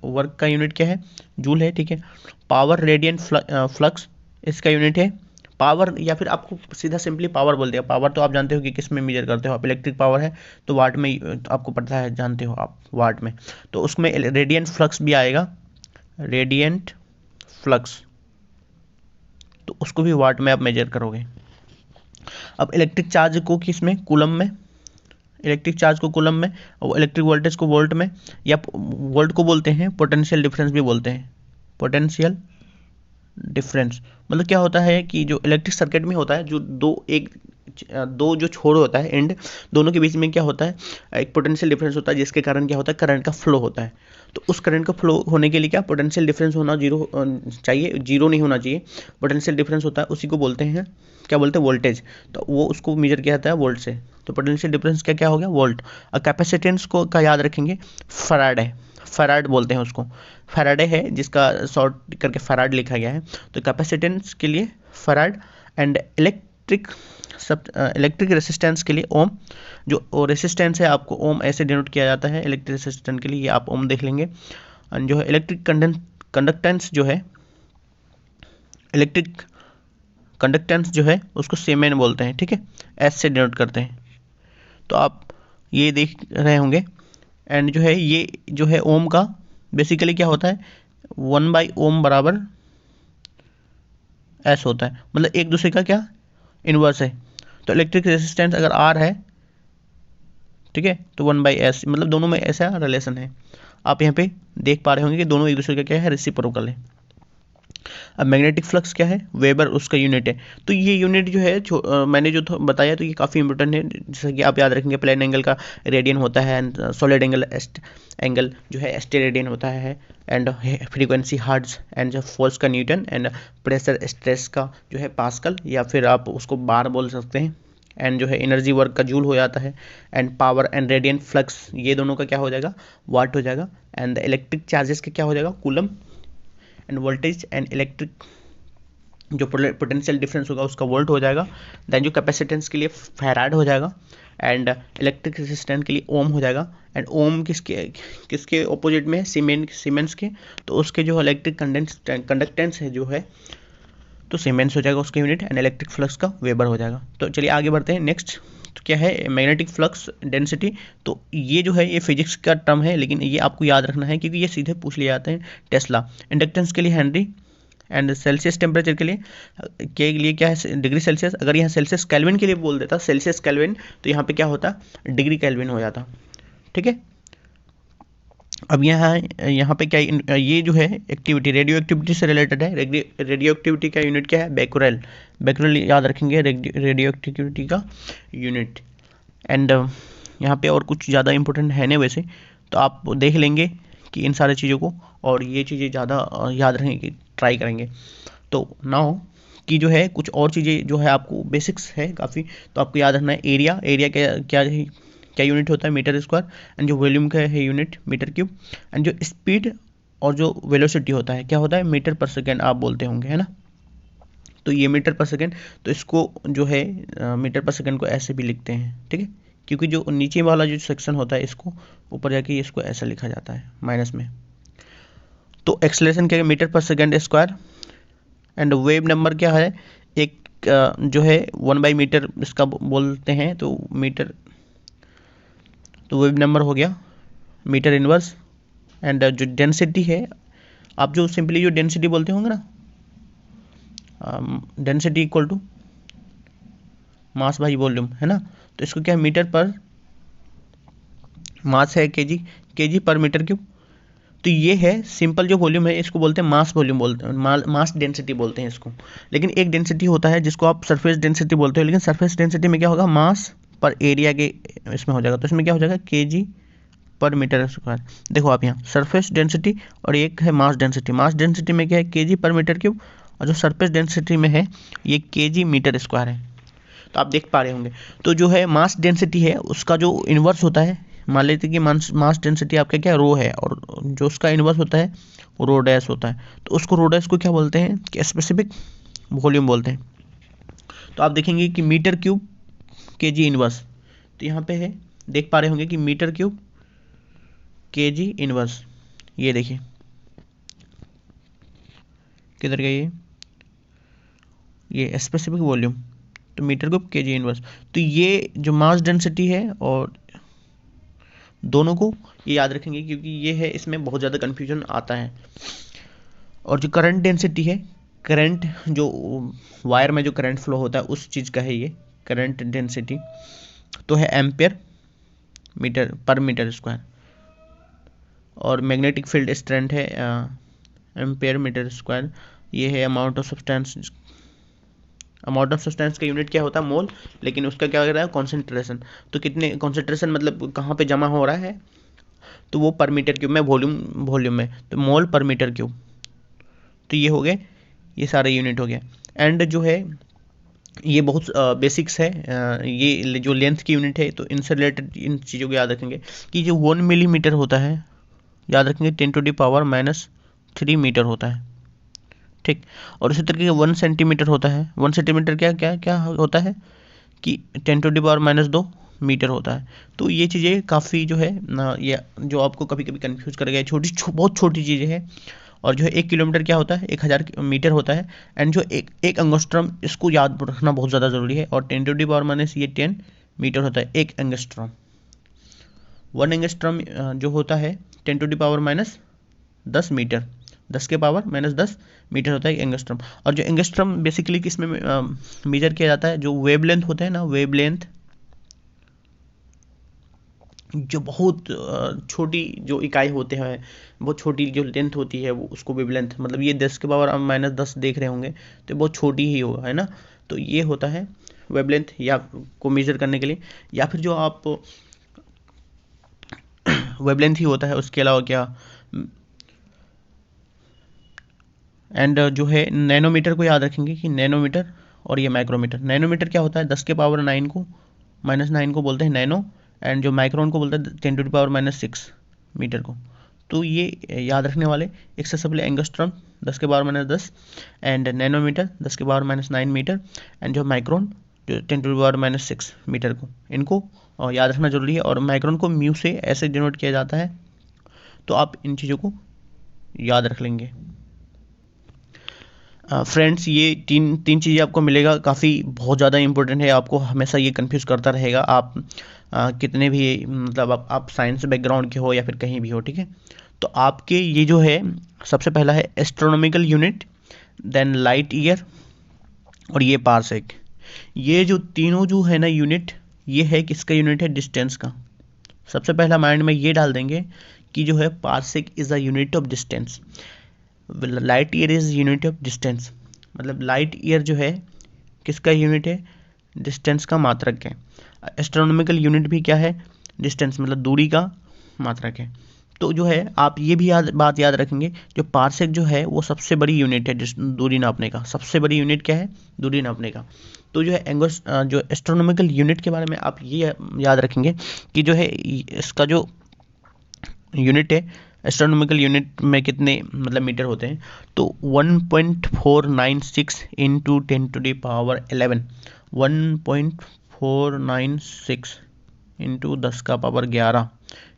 वर्क का यूनिट क्या है, जूल है, ठीक है। पावर रेडियंट फ्लक्स इसका यूनिट है पावर, या फिर आपको सीधा सिंपली पावर बोल दिया। पावर तो आप जानते हो कि किस में मेजर करते हो आप, इलेक्ट्रिक पावर है तो वाट में आपको पता है, जानते हो आप वाट में। तो उसमें रेडियंट फ्लक्स भी आएगा, रेडियंट फ्लक्स, तो उसको भी वाट में आप मेजर करोगे। अब इलेक्ट्रिक चार्ज को किस में, कूलम में, इलेक्ट्रिक चार्ज को कूलम में, और इलेक्ट्रिक वोल्टेज को वोल्ट में, या वोल्ट को बोलते हैं पोटेंशियल डिफरेंस भी बोलते हैं, पोटेंशियल डिफरेंस। मतलब क्या होता है कि जो इलेक्ट्रिक सर्किट में होता है, जो दो जो छोर होता है एंड, दोनों के बीच में क्या होता है, एक पोटेंशियल डिफरेंस होता है, जिसके कारण क्या होता है, करंट का फ्लो होता है। तो उस करंट का फ्लो होने के लिए क्या पोटेंशियल डिफरेंस होना जीरो चाहिए, जीरो नहीं होना चाहिए। पोटेंशियल डिफरेंस होता है, उसी को बोलते हैं, क्या बोलते हैं, वोल्टेज। तो वो उसको मेजर किया जाता है वोल्ट से। तो पोटेंशियल डिफरेंस क्या क्या हो गया, वोल्ट। और कैपेसिटेंस को का याद रखेंगे, फैराडे, फैराड बोलते हैं उसको, फैराडे है जिसका शॉर्ट करके फैराड लिखा गया है। तो कैपेसिटेंस के लिए फैराड, एंड इलेक्ट्रिक रेसिस्टेंस के लिए ओम। जो रेसिस्टेंस है आपको ओम ऐसे डिनोट किया जाता है इलेक्ट्रिक रेसिस्टेंस के लिए, ये आप ओम देख लेंगे। और जो है इलेक्ट्रिक कंडक्टेंस जो है, इलेक्ट्रिक कंडक्टेंस जो है उसको सीमेन बोलते हैं, ठीक है, एस से डिनोट करते हैं। तो आप ये देख रहे होंगे। एंड जो है ये जो है ओम का बेसिकली क्या होता है, 1/ओम बराबर एस होता है, मतलब एक दूसरे का क्या इन्वर्स है। तो इलेक्ट्रिक रेजिस्टेंस अगर आर है, ठीक है, तो 1/s, मतलब दोनों में ऐसा रिलेशन है। आप यहाँ पे देख पा रहे होंगे कि दोनों एक दूसरे का क्या है, रेसिप्रोकल है। अब मैग्नेटिक फ्लक्स क्या है, वेबर उसका यूनिट है। तो ये यूनिट जो है मैंने जो बताया, तो ये काफ़ी इंपॉर्टेंट है। जैसे कि आप याद रखेंगे प्लेन एंगल का रेडियन होता है, एंड सॉलिड एंगल जो है स्टेरेडियन होता है, एंड फ्रीक्वेंसी हर्ट्ज, एंड जो फोर्स का न्यूटन, एंड प्रेशर स्ट्रेस का जो है पास्कल, या फिर आप उसको बार बोल सकते हैं। एंड जो है एनर्जी वर्क का जूल हो जाता है, and power and radiant flux ये दोनों का क्या हो जाएगा, वाट हो जाएगा। एंड इलेक्ट्रिक चार्जेस का क्या हो जाएगा, coulomb. End voltage and electric जो पोटेंशियल डिफरेंस होगा उसका वोल्ट हो जाएगा। देन जो कैपेसिटेंस के लिए फैराड हो जाएगा, एंड इलेक्ट्रिक रेजिस्टेंस के लिए ओम हो जाएगा। एंड ओम किसके ऑपोजिट में है, सीमेंस के। तो उसके जो इलेक्ट्रिक कंडक्टेंस है जो है, तो सीमेंस हो जाएगा उसका यूनिट, एंड इलेक्ट्रिक फ्लक्स का वेबर हो जाएगा। तो चलिए आगे बढ़ते हैं। नेक्स्ट तो क्या है, मैग्नेटिक फ्लक्स डेंसिटी। तो ये जो है ये फिजिक्स का टर्म है, लेकिन ये आपको याद रखना है क्योंकि ये सीधे पूछ लिए जाते हैं। टेस्ला। इंडक्टेंस के लिए हेनरी, एंड सेल्सियस टेम्परेचर के लिए क्या है, डिग्री सेल्सियस। अगर यहाँ सेल्सियस केल्विन के लिए बोल देता, सेल्सियस केल्विन, तो यहाँ पे क्या होता, डिग्री केल्विन हो जाता, ठीक है। अब यहाँ पे क्या, ये जो है एक्टिविटी रेडियो एक्टिविटी से रिलेटेड है। रेडियो एक्टिविटी का यूनिट क्या है, बैक्यूरेल। बैक्यूरेल याद रखेंगे, रेडियो एक्टिविटी का यूनिट। एंड यहाँ पे और कुछ ज़्यादा इंपॉर्टेंट है नहीं वैसे, तो आप देख लेंगे कि इन सारी चीज़ों को, और ये चीज़ें ज़्यादा याद रखने की ट्राई करेंगे। तो नाउ कि जो है कुछ और चीज़ें जो है आपको बेसिक्स है काफ़ी, तो आपको याद रखना है। एरिया क्या यूनिट होता है, मीटर स्क्वायर। एंड जो वॉल्यूम का है यूनिट, मीटर क्यूब। एंड जो स्पीड और जो वेलोसिटी होता है क्या होता है, मीटर पर सेकेंड आप बोलते होंगे, है ना। तो ये मीटर पर सेकेंड, तो इसको जो है मीटर पर सेकेंड को ऐसे भी लिखते हैं, ठीक है, क्योंकि जो नीचे वाला जो सेक्शन होता है इसको ऊपर जाके इसको ऐसा लिखा जाता है माइनस में। तो एक्सेलरेशन क्या है, मीटर पर second square. And wave number क्या है, एक जो है 1/मीटर इसका बोलते हैं, तो मीटर, तो वेव नंबर हो गया मीटर इनवर्स। एंड जो डेंसिटी है, आप जो सिंपली जो डेंसिटी बोलते होंगे ना, density equal to mass by volume, है ना। तो इसको क्या है, मीटर पर मास है केजी पर मीटर क्यूब, तो ये है सिंपल जो वॉल्यूम है, इसको बोलते हैं मास वॉल्यूम बोलते हैं, मास डेंसिटी बोलते हैं इसको। लेकिन एक डेंसिटी होता है जिसको आप सरफेस डेंसिटी बोलते हो, लेकिन सरफेस डेंसिटी में क्या होगा, मास पर एरिया के इसमें हो जाएगा। तो इसमें क्या हो जाएगा, केजी पर मीटर स्क्वायर। देखो आप यहाँ सरफेस डेंसिटी और एक है मास डेंसिटी। मास डेंसिटी में क्या है, केजी पर मीटर क्यूब, और जो सरफेस डेंसिटी में है ये केजी मीटर स्क्वायर है। तो आप देख पा रहे होंगे। तो जो है मास डेंसिटी है उसका जो इन्वर्स होता है, मान लेते हैं कि मास डेंसिटी आपका क्या रो है, और जो उसका इन्वर्स होता है वो रो डैश होता है। तो उसको रो डैश को क्या बोलते हैं कि स्पेसिफिक वॉल्यूम बोलते हैं। तो आप देखेंगे कि मीटर क्यूब केजी इन्वर्स, तो यहाँ पे है, देख पा रहे होंगे कि मीटर क्यूब केजी इन्वर्स, ये देखिए किधर गई ये स्पेसिफिक वॉल्यूम, तो मीटर क्यूब केजी इनवर्स। तो ये जो मास डेंसिटी है और दोनों को ये याद रखेंगे, क्योंकि ये है इसमें बहुत ज़्यादा कन्फ्यूजन आता है। और जो करंट डेंसिटी है, करंट जो वायर में जो करंट फ्लो होता है उस चीज़ का है ये करंट डेंसिटी, तो है एम्पेयर मीटर पर मीटर स्क्वायर। और मैग्नेटिक फील्ड स्ट्रेंथ है एम्पेयर मीटर स्क्वायर। ये है amount of substance. Amount of substance का यूनिट क्या होता है, मोल, लेकिन उसका क्या हो रहा है, कॉन्सेंट्रेशन। तो कितने कॉन्सेंट्रेशन मतलब कहाँ पे जमा हो रहा है, तो वो पर मीटर क्यूब में, वॉल्यूम में, तो मोल पर मीटर क्यूब। तो ये हो गए, ये सारे यूनिट हो गया। एंड जो है ये बहुत बेसिक्स है, ये जो लेंथ की यूनिट है, तो इनसे रिलेटेड इन चीज़ों को याद रखेंगे कि जो 1 मिलीमीटर होता है, याद रखेंगे 10⁻³ मीटर होता है, ठीक। और उसी तरीके 1 सेंटीमीटर होता है। 1 सेंटीमीटर क्या क्या क्या होता है कि 10⁻² मीटर होता है। तो ये चीज़ें काफ़ी जो है ना, ये जो आपको कभी कभी कन्फ्यूज करेगा, बहुत छोटी चीज़ें हैं। और जो है 1 किलोमीटर क्या होता है, 1000 मीटर होता है। एंड जो एक एंगस्ट्रॉम, इसको याद रखना बहुत ज़्यादा ज़रूरी है। और 10⁻10 मीटर होता है एक एंगस्ट्रॉम। 1 एंगस्ट्रॉम जो होता है 10⁻10 मीटर, 10⁻10 मीटर होता है एंगस्ट्रॉम। और जो एंगस्ट्रॉम बेसिकली किसमें मेजर किया जाता है, जो वेवलेंथ होते हैं ना, वेवलेंथ, जो बहुत छोटी जो इकाई होते हैं, बहुत छोटी जो लेंथ होती है वो, उसको वेवलेंथ, मतलब ये 10⁻10 देख रहे होंगे तो बहुत छोटी ही होगा, है ना। तो ये होता है वेवलेंथ, या को मेजर करने के लिए, या फिर जो आप वेवलेंथ ही होता है, उसके अलावा क्या। एंड जो है नैनोमीटर को याद रखेंगे कि नैनोमीटर और ये माइक्रोमीटर। नैनोमीटर क्या होता है, 10⁻9 को -9 को बोलते हैं नैनो। एंड जो माइक्रोन को बोलते हैं 10⁻6 मीटर को। तो ये याद रखने वाले, एक से सबले angstrom 10⁻10 and nanometre 10⁻9 metre, and जो माइक्रोन जो 10⁻6 मीटर को, इनको याद रखना जरूरी है। और माइक्रोन को म्यू से ऐसे डिनोट किया जाता है, तो आप इन चीज़ों को याद रख लेंगे। फ्रेंड्स, ये तीन चीज़ें आपको मिलेगा, काफ़ी बहुत ज़्यादा इंपॉर्टेंट है, आपको हमेशा ये कंफ्यूज करता रहेगा। आप कितने भी मतलब आप साइंस बैकग्राउंड के हो या फिर कहीं भी हो, ठीक है। तो आपके ये जो है, सबसे पहला है astronomical unit, then light year, और ये पारसेक। ये जो तीनों जो है ना यूनिट, ये है किसका यूनिट है, डिस्टेंस का। सबसे पहला माइंड में ये डाल देंगे कि जो है parsec is a unit of distance, light year is unit of distance. मतलब लाइट ईयर जो है किसका यूनिट है, डिस्टेंस का मात्रक है। एस्ट्रोनॉमिकल यूनिट भी क्या है, डिस्टेंस, मतलब दूरी का मात्रक है। तो जो है आप ये भी बात याद रखेंगे, जो पारसेक जो है वो सबसे बड़ी यूनिट है दूरी नापने का। सबसे बड़ी यूनिट क्या है, दूरी नापने का। तो जो है जो एस्ट्रोनॉमिकल यूनिट के बारे में आप ये याद रखेंगे कि जो है इसका जो यूनिट है, एस्ट्रोनॉमिकल यूनिट में कितने मतलब मीटर होते हैं, तो 1.496 इंटू 10⁻11, 1.496 इंटू 10⁻11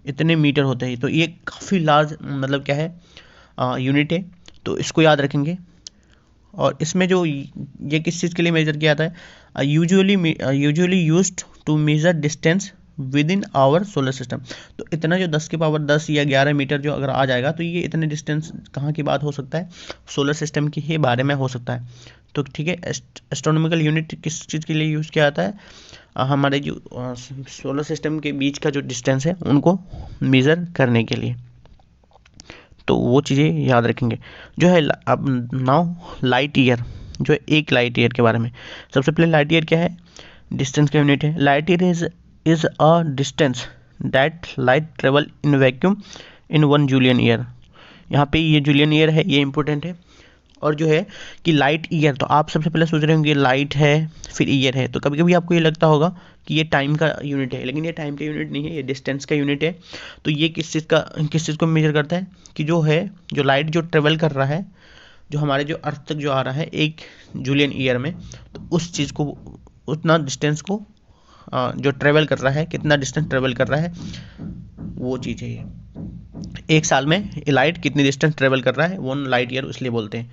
इतने मीटर होते हैं। तो ये काफ़ी लार्ज मतलब क्या है, यूनिट है, तो इसको याद रखेंगे। और इसमें जो ये किस चीज़ के लिए मेजर किया जाता है, usually used to measure distance within our solar system. तो इतना जो 10⁻10 या 11 मीटर जो अगर आ जाएगा, तो ये इतने डिस्टेंस कहाँ की बात हो सकता है, सोलर सिस्टम के ही बारे में हो सकता है। तो ठीक है, एस्ट्रोनॉमिकल यूनिट किस चीज़ के लिए यूज़ किया जाता है, हमारे जो सोलर सिस्टम के बीच का जो डिस्टेंस है उनको मेज़र करने के लिए, तो वो चीज़ें याद रखेंगे। जो है अब नाउ लाइट ईयर, जो है एक लाइट ईयर के बारे में। सबसे पहले लाइट ईयर क्या है, डिस्टेंस का यूनिट है। Light year is a distance that light travel in vacuum in 1 Julian year. यहाँ पे ये जूलियन ईयर है, ये इंपॉर्टेंट है। और जो है कि लाइट ईयर, तो आप सबसे पहले सोच रहे होंगे लाइट है फिर ईयर है, तो कभी कभी आपको ये लगता होगा कि ये टाइम का यूनिट है, लेकिन ये टाइम का यूनिट नहीं है, ये डिस्टेंस का यूनिट है। तो ये किस चीज़ को मेजर करता है कि जो है जो लाइट जो ट्रेवल कर रहा है, जो हमारे जो अर्थ तक जो आ रहा है 1 जूलियन ईयर में, तो उस चीज़ को, उतना डिस्टेंस को जो ट्रेवल कर रहा है, कितना डिस्टेंस ट्रेवल कर रहा है, वो चीज़ है ये। एक साल में लाइट कितनी डिस्टेंस ट्रेवल कर रहा है, 1 लाइट ईयर इसलिए बोलते हैं।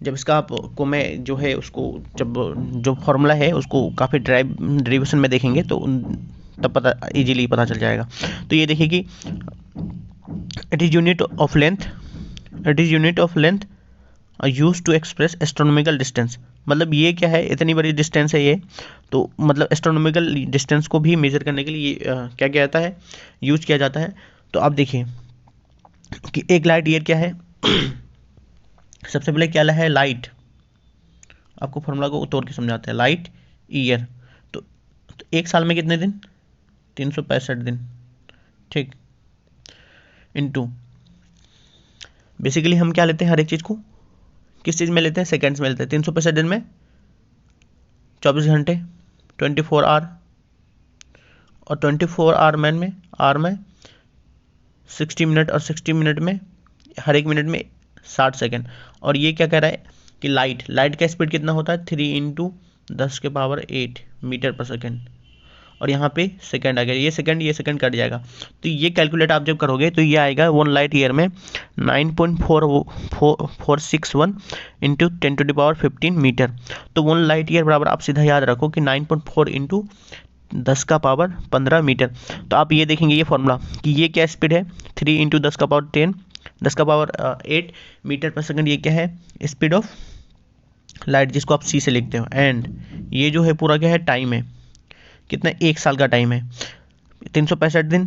जब इसका आपको मैं जो है उसको जब जो फॉर्मूला है उसको काफ़ी डेरिवेशन में देखेंगे तो तब पता इजीली पता चल जाएगा। तो ये देखिए कि it is unit of length use to express astronomical distance. मतलब ये क्या है, इतनी बड़ी डिस्टेंस है ये, तो मतलब एस्ट्रोनॉमिकल डिस्टेंस को भी मेजर करने के लिए क्या क्या जाता है, यूज किया जाता है। तो आप देखिए कि एक लाइट ईयर क्या है। सबसे पहले क्या है लाइट, आपको फॉर्मूला को तोड़ के समझाते हैं। लाइट ईयर तो एक साल में कितने दिन, 365 दिन, ठीक, इनटू बेसिकली हम क्या लेते हैं, हर एक चीज़ को किस चीज़ में लेते हैं, सेकेंड्स में लेते हैं। 365 दिन में 24 घंटे, 24 आवर, और 24 आवर में 60 मिनट, और 60 मिनट में हर एक मिनट में 60 सेकेंड। और ये क्या कह रहा है कि लाइट का स्पीड कितना होता है, 3 × 10⁸ मीटर पर सेकेंड, और यहाँ पे सेकंड आ गया, ये सेकंड कट जाएगा। तो ये कैलकुलेट आप जब करोगे तो ये आएगा 1 लाइट ईयर में 9.4461 × 10⁻15 मीटर। तो 1 लाइट ईयर बराबर आप सीधा याद रखो कि 9.4 × 10⁻15 मीटर। तो आप ये देखेंगे ये फॉर्मूला कि ये क्या स्पीड है, 3 × 10⁸8 मीटर पर सेकंड, ये क्या है स्पीड ऑफ लाइट, जिसको आप सी से लिखते हो। एंड ये जो है पूरा क्या है, टाइम है, कितना, एक साल का टाइम है, 365 दिन,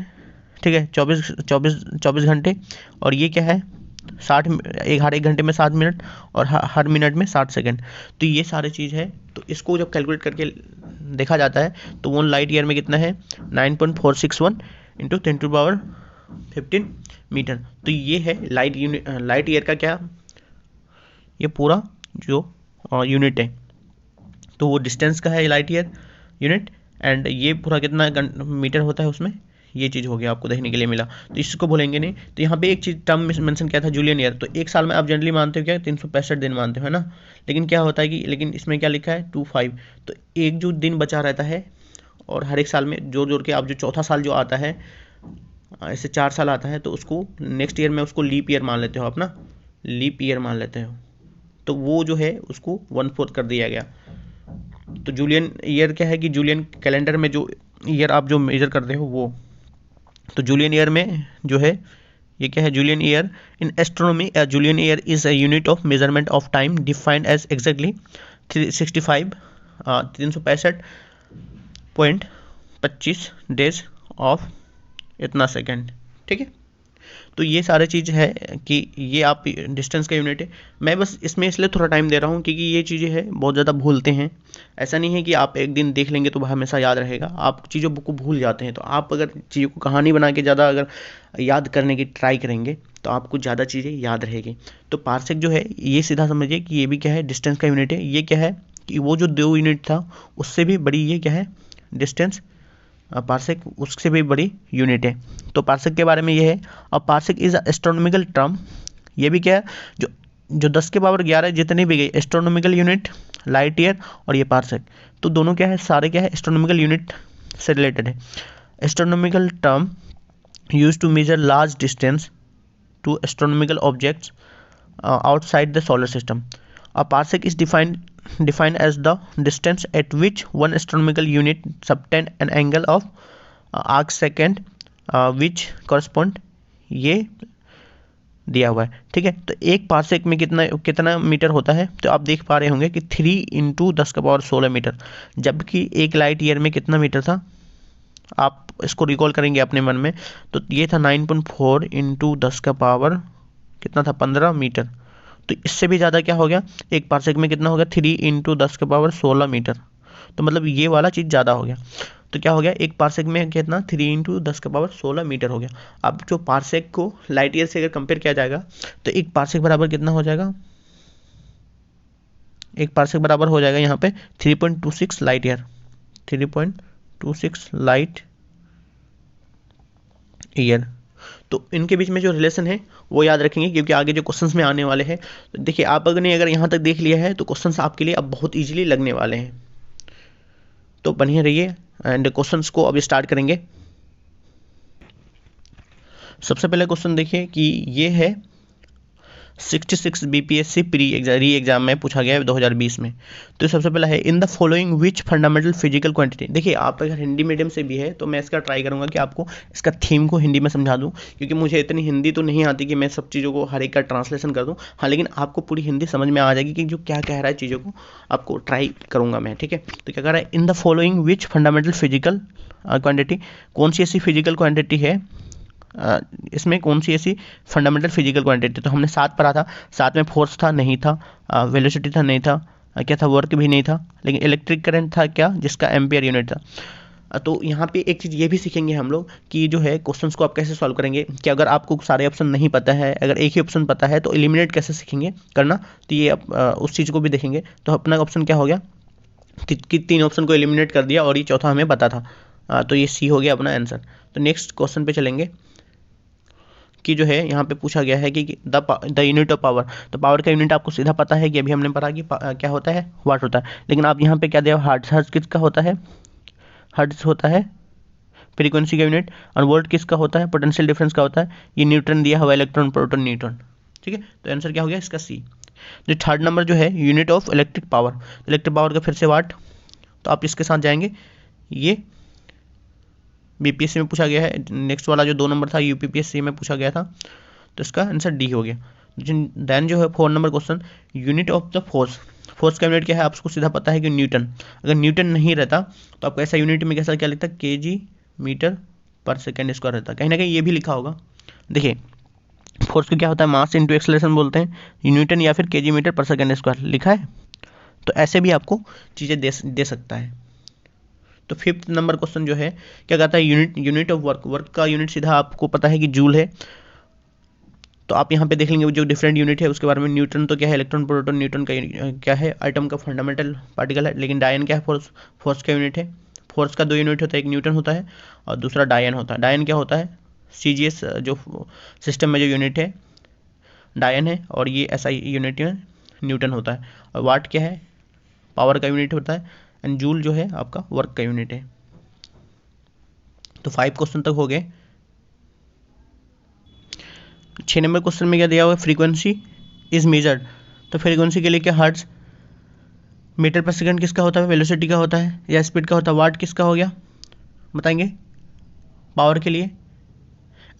ठीक है, 24 घंटे, और ये क्या है 60, हर एक घंटे में 60 मिनट, और हर मिनट में 60 सेकंड। तो ये सारी चीज़ है। तो इसको जब कैलकुलेट करके देखा जाता है तो 1 लाइट ईयर में कितना है, 9.461 × 10⁻15 मीटर। तो ये है लाइट ईयर का क्या, ये पूरा जो यूनिट है, तो वो डिस्टेंस का है लाइट ईयर यूनिट। एंड ये पूरा कितना मीटर होता है उसमें, ये चीज़ हो गया, आपको देखने के लिए मिला। तो इसको भूलेंगे नहीं। तो यहाँ पे एक चीज़ टर्म मेंशन किया था, जूलियन ईयर। तो एक साल में आप जनरली मानते हो क्या, 365 दिन मानते हो, है ना। लेकिन क्या होता है कि, लेकिन इसमें क्या लिखा है 25, तो एक जो दिन बचा रहता है, और हर एक साल में जोड़ के आप जो चौथा साल जो आता है, ऐसे 4 साल आता है, तो उसको नेक्स्ट ईयर में उसको लीप ईयर मान लेते हो, अपना लीप ईयर मान लेते हो। तो वो जो है उसको 1/4 कर दिया गया। तो जूलियन ईयर क्या है कि जूलियन कैलेंडर में जो ईयर आप जो मेजर करते हो वो, तो जूलियन ईयर में जो है ये क्या है, Julian year in astronomy, Julian year is a unit of measurement of time defined as exactly 365.25 days of इतना सेकेंड, ठीक है। तो ये सारी चीज़ है कि ये आप डिस्टेंस का यूनिट है। मैं बस इसमें इसलिए थोड़ा टाइम दे रहा हूँ क्योंकि ये चीज़ें हैं बहुत ज़्यादा भूलते हैं। ऐसा नहीं है कि आप एक दिन देख लेंगे तो हमेशा याद रहेगा, आप चीज़ों को भूल जाते हैं। तो आप अगर चीज़ों को कहानी बना के ज़्यादा अगर याद करने की ट्राई करेंगे तो आपको ज़्यादा चीज़ें याद रहेगी। तो पार्सेक जो है ये सीधा समझिए कि ये भी क्या है, डिस्टेंस का यूनिट है। ये क्या है कि वो जो 2 यूनिट था उससे भी बड़ी ये क्या है, डिस्टेंस, पार्सेक उससे भी बड़ी यूनिट है। तो पार्सेक के बारे में ये है। और पार्सेक इज एस्ट्रोनॉमिकल टर्म, ये भी क्या है, जो 10⁻11 जितने भी गए एस्ट्रोनॉमिकल यूनिट, लाइट ईयर और ये पार्सेक, तो दोनों क्या है, सारे क्या है, एस्ट्रोनॉमिकल यूनिट से रिलेटेड है। Astronomical term use to measure large distance to astronomical objects outside the solar system. A parsec is defined as the distance at which one astronomical unit subtend an angle of arc second which correspond, ये दिया हुआ है, ठीक है। तो एक parsec में कितना मीटर होता है, तो आप देख पा रहे होंगे कि 3 × 10⁻16 मीटर, जबकि एक लाइट ईयर में कितना मीटर था, आप इसको रिकॉल करेंगे अपने मन में। तो ये था 9.4 × 10⁻16 कितना था 15 मीटर। तो इससे भी ज़्यादा क्या हो गया, 1 पार्सेक में कितना हो गया 3 × 10⁻16 मीटर। तो मतलब ये वाला चीज़ ज़्यादा हो गया। तो क्या हो गया 1 पार्सेक में कितना 3 × 10⁻16 मीटर हो गया। अब जो पार्सेक को लाइट ईयर से अगर कंपेयर किया जाएगा तो 1 पार्सेक बराबर कितना हो जाएगा, 1 पार्सेक बराबर हो जाएगा यहाँ पे 3.26 लाइट ईयर, 3.26 लाइट ईयर। तो इनके बीच में जो रिलेशन है वो याद रखेंगे, क्योंकि आगे जो क्वेश्चंस में आने वाले हैं। तो देखिए आप अगर यहाँ तक देख लिया है तो क्वेश्चंस आपके लिए अब बहुत इजीली लगने वाले हैं। तो बनिए रहिए एंड क्वेश्चंस को अभी स्टार्ट करेंगे। सबसे पहले क्वेश्चन देखिए कि ये है 66 बीपीएससी री एग्जाम में पूछा गया है 2020 में। तो सबसे पहला है in the following which fundamental physical quantity. देखिए आप अगर हिंदी मीडियम से भी है तो मैं इसका ट्राई करूंगा कि आपको इसका थीम को हिंदी में समझा दूं, क्योंकि मुझे इतनी हिंदी तो नहीं आती कि मैं सब चीज़ों को हर एक का ट्रांसलेशन कर दूं। हाँ, लेकिन आपको पूरी हिंदी समझ में आ जाएगी कि जो क्या कह रहा है चीज़ों को आपको ट्राई करूँगा मैं, ठीक है। तो क्या कह रहा है in the following which fundamental physical quantity, कौन सी ऐसी फिजिकल क्वांटिटी है, इसमें कौन सी ऐसी फंडामेंटल फिजिकल क्वांटिटी। तो हमने 7 पढ़ा था, 7 में फोर्स था नहीं था, वेलोसिटी था नहीं था, क्या था वर्क भी नहीं था, लेकिन इलेक्ट्रिक करंट था क्या जिसका एम्पियर यूनिट था। तो यहाँ पे एक चीज़ ये भी सीखेंगे हम लोग कि जो है क्वेश्चंस को आप कैसे सॉल्व करेंगे, कि अगर आपको सारे ऑप्शन नहीं पता है, अगर एक ही ऑप्शन पता है तो एलिमिनेट कैसे सीखेंगे करना। तो ये आप उस चीज़ को भी देखेंगे। तो अपना ऑप्शन क्या हो गया कि 3 ऑप्शन को एलिमिनेट कर दिया और ये चौथा हमें पता था। तो ये सी हो गया अपना आंसर। तो नेक्स्ट क्वेश्चन पे चलेंगे कि जो है यहाँ पे पूछा गया है कि द यूनिट ऑफ पावर। तो पावर का यूनिट आपको सीधा पता है कि अभी हमने पढ़ा कि क्या होता है, वाट होता है। लेकिन आप यहाँ पे क्या दिया हर्ट्ज, हर्ट्ज किसका होता है, हर्ट्ज होता है फ्रीक्वेंसी का यूनिट, और वोल्ट किसका होता है, पोटेंशियल डिफरेंस का होता है। ये न्यूटन दिया हुआ, इलेक्ट्रॉन प्रोटॉन न्यूटन, ठीक है। तो आंसर क्या हो गया इसका सी। जो थर्ड नंबर जो है unit of electric power, electric power का फिर से वाट। तो आप इसके साथ जाएंगे, ये बीपीएससी में पूछा गया है। नेक्स्ट वाला जो 2 नंबर था यूपीपीएससी में पूछा गया था, तो इसका आंसर डी हो गया। देन जो है 4 number question unit of the force, force का यूनिट क्या है आपको सीधा पता है कि न्यूटन। अगर न्यूटन नहीं रहता तो आपको ऐसा यूनिट में कैसा क्या लिखता, केजी मीटर पर सेकेंड स्क्वायर रहता। कहीं ना कहीं ये भी लिखा होगा। देखिए फोर्स को क्या होता है मास इंटू एक्सेलरेशन बोलते हैं, न्यूटन या फिर केजी मीटर पर सेकेंड स्क्वायर लिखा है। तो ऐसे भी आपको चीज़ें दे सकता है। तो 5th नंबर क्वेश्चन जो है क्या कहता है यूनिट ऑफ वर्क, वर्क का यूनिट सीधा आपको पता है कि जूल है। तो आप यहाँ पे देख लेंगे जो डिफरेंट यूनिट है उसके बारे में। न्यूटन तो क्या है इलेक्ट्रॉन प्रोटॉन, न्यूटन का क्या है आइटम का फंडामेंटल पार्टिकल है। लेकिन डायन क्या है फोर्स का यूनिट है। फोर्स का 2 यूनिट होता है, एक न्यूटन होता है और दूसरा डायन होता है। डायन क्या होता है सीजीएस जो सिस्टम में जो यूनिट है डायन है, और ये ऐसा यूनिट न्यूटन होता है। और वाट क्या है पावर का यूनिट होता है, एंड जूल जो है आपका वर्क का यूनिट है। तो 5 क्वेश्चन तक हो गए। 6 नंबर क्वेश्चन में क्या दिया हुआ है फ्रीक्वेंसी इज मेजर्ड। तो फ्रीक्वेंसी के लिए क्या हर्ट्ज, मीटर पर सेकंड किसका होता है, वेलोसिटी का होता है या स्पीड का होता है, वाट किसका हो गया बताएंगे पावर के लिए,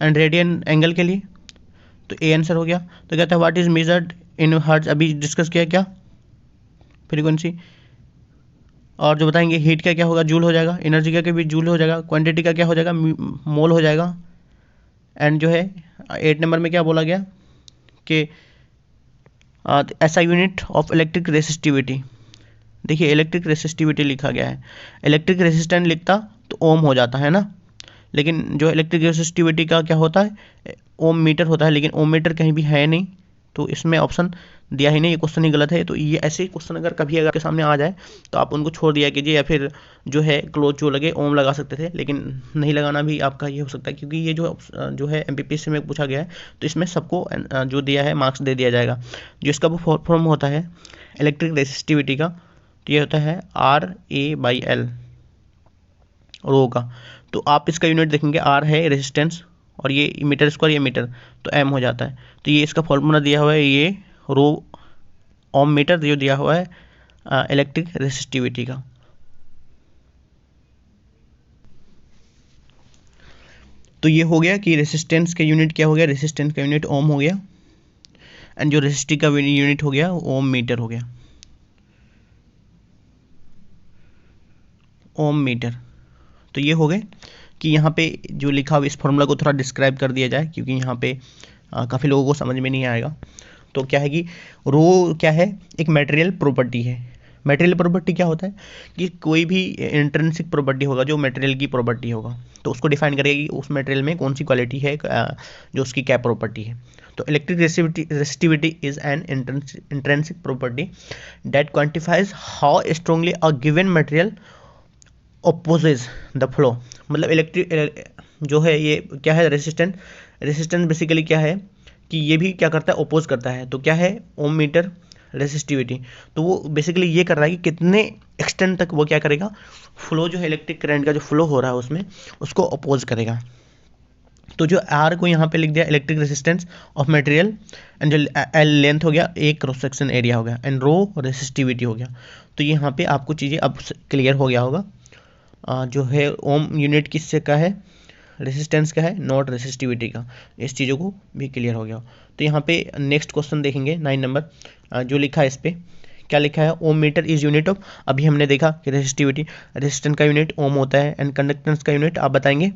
एंड रेडियन एंगल के लिए। तो ए आंसर हो गया। तो कहता है what is measured in hertz, अभी डिस्कस किया क्या फ्रीक्वेंसी। और जो बताएंगे हीट का क्या होगा जूल हो जाएगा, एनर्जी का भी जूल हो जाएगा, क्वांटिटी का क्या हो जाएगा मोल हो जाएगा। एंड जो है 8 नंबर में क्या बोला गया कि ऐसा यूनिट ऑफ इलेक्ट्रिक रेसिस्टिविटी। देखिए इलेक्ट्रिक रेसिस्टिविटी लिखा गया है, इलेक्ट्रिक रेसिस्टेंस लिखता तो ओम हो जाता है ना, लेकिन जो इलेक्ट्रिक रेसिस्टिविटी का क्या होता है ओम मीटर होता है, लेकिन ओम मीटर कहीं भी है नहीं। तो इसमें ऑप्शन दिया ही नहीं, ये क्वेश्चन ही गलत है। तो ये ऐसे क्वेश्चन अगर कभी अगर आपके सामने आ जाए तो आप उनको छोड़ दिया कीजिए, या फिर जो है क्लोज जो लगे ओम लगा सकते थे, लेकिन नहीं लगाना भी आपका ये हो सकता है, क्योंकि ये जो है एमपीपीएससी में पूछा गया है। तो इसमें सबको जो दिया है मार्क्स दे दिया जाएगा। जो इसका वो फॉर्म होता है इलेक्ट्रिक रेसिस्टिविटी का, तो ये होता है RA/L रो का। तो आप इसका यूनिट देखेंगे R है रेजिस्टेंस, और ये मीटर स्क्वायर ये मीटर, तो M हो जाता है। तो ये इसका फॉर्मूला दिया हुआ है, ये रो ओम मीटर जो दिया हुआ है इलेक्ट्रिक रेसिस्टिविटी का। तो ये हो गया कि रेसिस्टेंस का यूनिट क्या हो गया, रेसिस्टेंस का यूनिट ओम हो गया, एंड जो रेसिस्टिव का यूनिट हो गया ओम मीटर हो गया, ओम मीटर। तो ये हो गए कि यहाँ पे जो लिखा हुआ इस फॉर्मूला को थोड़ा डिस्क्राइब कर दिया जाए, क्योंकि यहाँ पे काफ़ी लोगों को समझ में नहीं आएगा। तो क्या है कि रो क्या है, एक मटेरियल प्रॉपर्टी है। मटेरियल प्रॉपर्टी क्या होता है कि कोई भी इंट्रिंसिक प्रॉपर्टी होगा जो मटेरियल की प्रॉपर्टी होगा, तो उसको डिफाइन करेगा कि उस मटेरियल में कौन सी क्वालिटी है जो उसकी क्या प्रॉपर्टी है। तो electric resistivity is an intrinsic property that quantifies how strongly a given material opposes the flow. मतलब इलेक्ट्रिक जो है ये क्या है, रेसिस्टेंस बेसिकली क्या है कि ये भी क्या करता है, ओपोज करता है। तो क्या है, ओम मीटर रेसिस्टिविटी, तो वो बेसिकली ये कर रहा है कि कितने एक्सटेंट तक वो क्या करेगा, फ्लो जो है इलेक्ट्रिक करंट का जो फ्लो हो रहा है उसमें उसको अपोज करेगा। तो जो आर को यहाँ पे लिख दिया electric resistance of material, and जो एल लेंथ हो गया, ए क्रॉस सेक्शन एरिया हो गया, एंड रो रेसिस्टिविटी हो गया। तो यहाँ पे आपको चीज़ें अब क्लियर हो गया होगा। जो है ओम यूनिट किससे का है, रेसिस्टेंस का है, नॉट रेसिस्टिविटी का। इस चीज़ों को भी क्लियर हो गया। तो यहाँ पे नेक्स्ट क्वेश्चन देखेंगे 9 नंबर, जो लिखा है इस पर क्या लिखा है, ओम मीटर इज यूनिट ऑफ, अभी हमने देखा कि रेसिस्टिविटी, रेसिस्टेंस का यूनिट ओम होता है, एंड कंडक्टेंस का यूनिट आप बताएंगे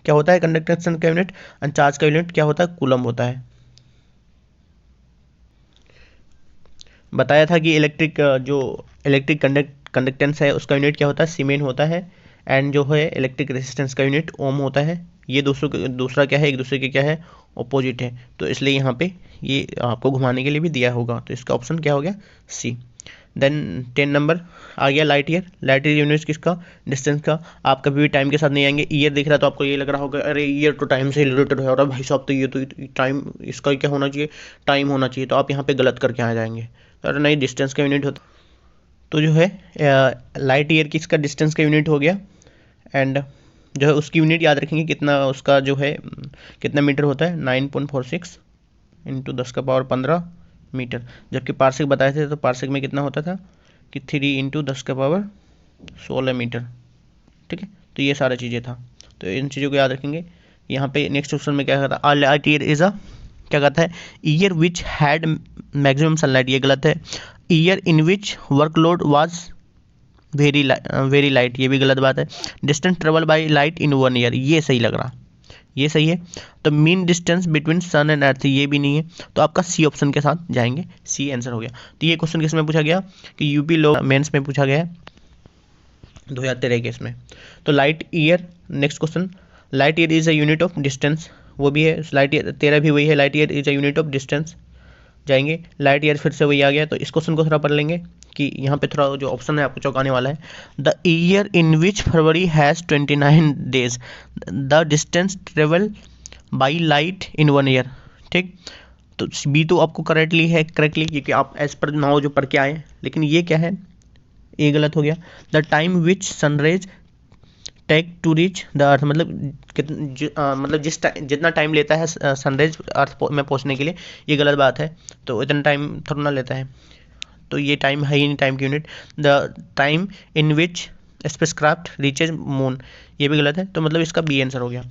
क्या होता है, कंडक्टेंस का यूनिट, एंड चार्ज का यूनिट क्या होता है, कूलम होता है। बताया था कि इलेक्ट्रिक कंडक्टेंस है उसका यूनिट क्या होता है, सीमेन होता है, एंड जो है इलेक्ट्रिक रेसिस्टेंस का यूनिट ओम होता है। ये दूसरा क्या है, एक दूसरे के क्या है, ऑपोजिट है। तो इसलिए यहाँ पे ये आपको घुमाने के लिए भी दिया होगा। तो इसका ऑप्शन क्या हो गया, सी। देन 10 नंबर आ गया लाइट ईयर यूनिट किसका, डिस्टेंस का। आप कभी भी टाइम के साथ नहीं आएंगे, ईयर दिख रहा है तो आपको ये लग रहा होगा अरे ईयर तो टाइम से रिलेटेड है, और भाई साहब तो ये तो टाइम इसका क्या होना चाहिए, टाइम होना चाहिए। तो आप यहाँ पे गलत करके आ जाएंगे, अरे नहीं डिस्टेंस का यूनिट होता। तो जो है लाइट ईयर किसका डिस्टेंस का यूनिट हो गया, एंड जो है उसकी यूनिट याद रखेंगे कितना, उसका जो है कितना मीटर होता है, 9.46 इंटू 10⁻15 मीटर। जबकि पार्सेक बताए थे तो पार्सेक में कितना होता था कि 3 इंटू 10⁻16 मीटर। ठीक है, तो ये सारी चीज़ें था। तो इन चीज़ों को याद रखेंगे। यहाँ पे नेक्स्ट क्वेश्चन में क्या कहता है, लाइट ईयर इज अ, क्या कहता है, year which had maximum sunlight, ये गलत है। Year in which workload was very light, ये भी गलत बात है। Distance travel by light in 1 year, ये सही लग रहा, ये सही है। तो mean distance between sun and earth, ये भी नहीं है। तो आपका सी ऑप्शन के साथ जाएंगे, सी आंसर हो गया। तो ये क्वेश्चन किस में पूछा गया कि यूपी लॉ मेंस में पूछा गया है 2013 के इसमें। तो light year, next question, light year is a unit of distance, वो भी है। लाइट ईयर 13 भी वही है, light year is a unit of distance. जाएंगे लाइट ईयर फिर से वही आ गया। तो इस क्वेश्चन को थोड़ा पढ़ लेंगे कि यहाँ पे थोड़ा जो ऑप्शन है आपको चौंकाने वाला है। The year in which February has 29 days, the distance travel by light in 1 year. ठीक, तो बी तो आपको करेक्टली क्योंकि आप एज पर नाउ जो पढ़ के आए, लेकिन ये क्या है, ये गलत हो गया। The time which sunrise take to reach the earth, मतलब जितना टाइम लेता है सनराइज अर्थ में पहुंचने के लिए, ये गलत बात है। तो इतना टाइम थोड़ा ना लेता है, तो ये टाइम है ही नहीं टाइम की unit. The time in which spacecraft reaches moon, ये भी गलत है। तो मतलब इसका बी आंसर हो गया।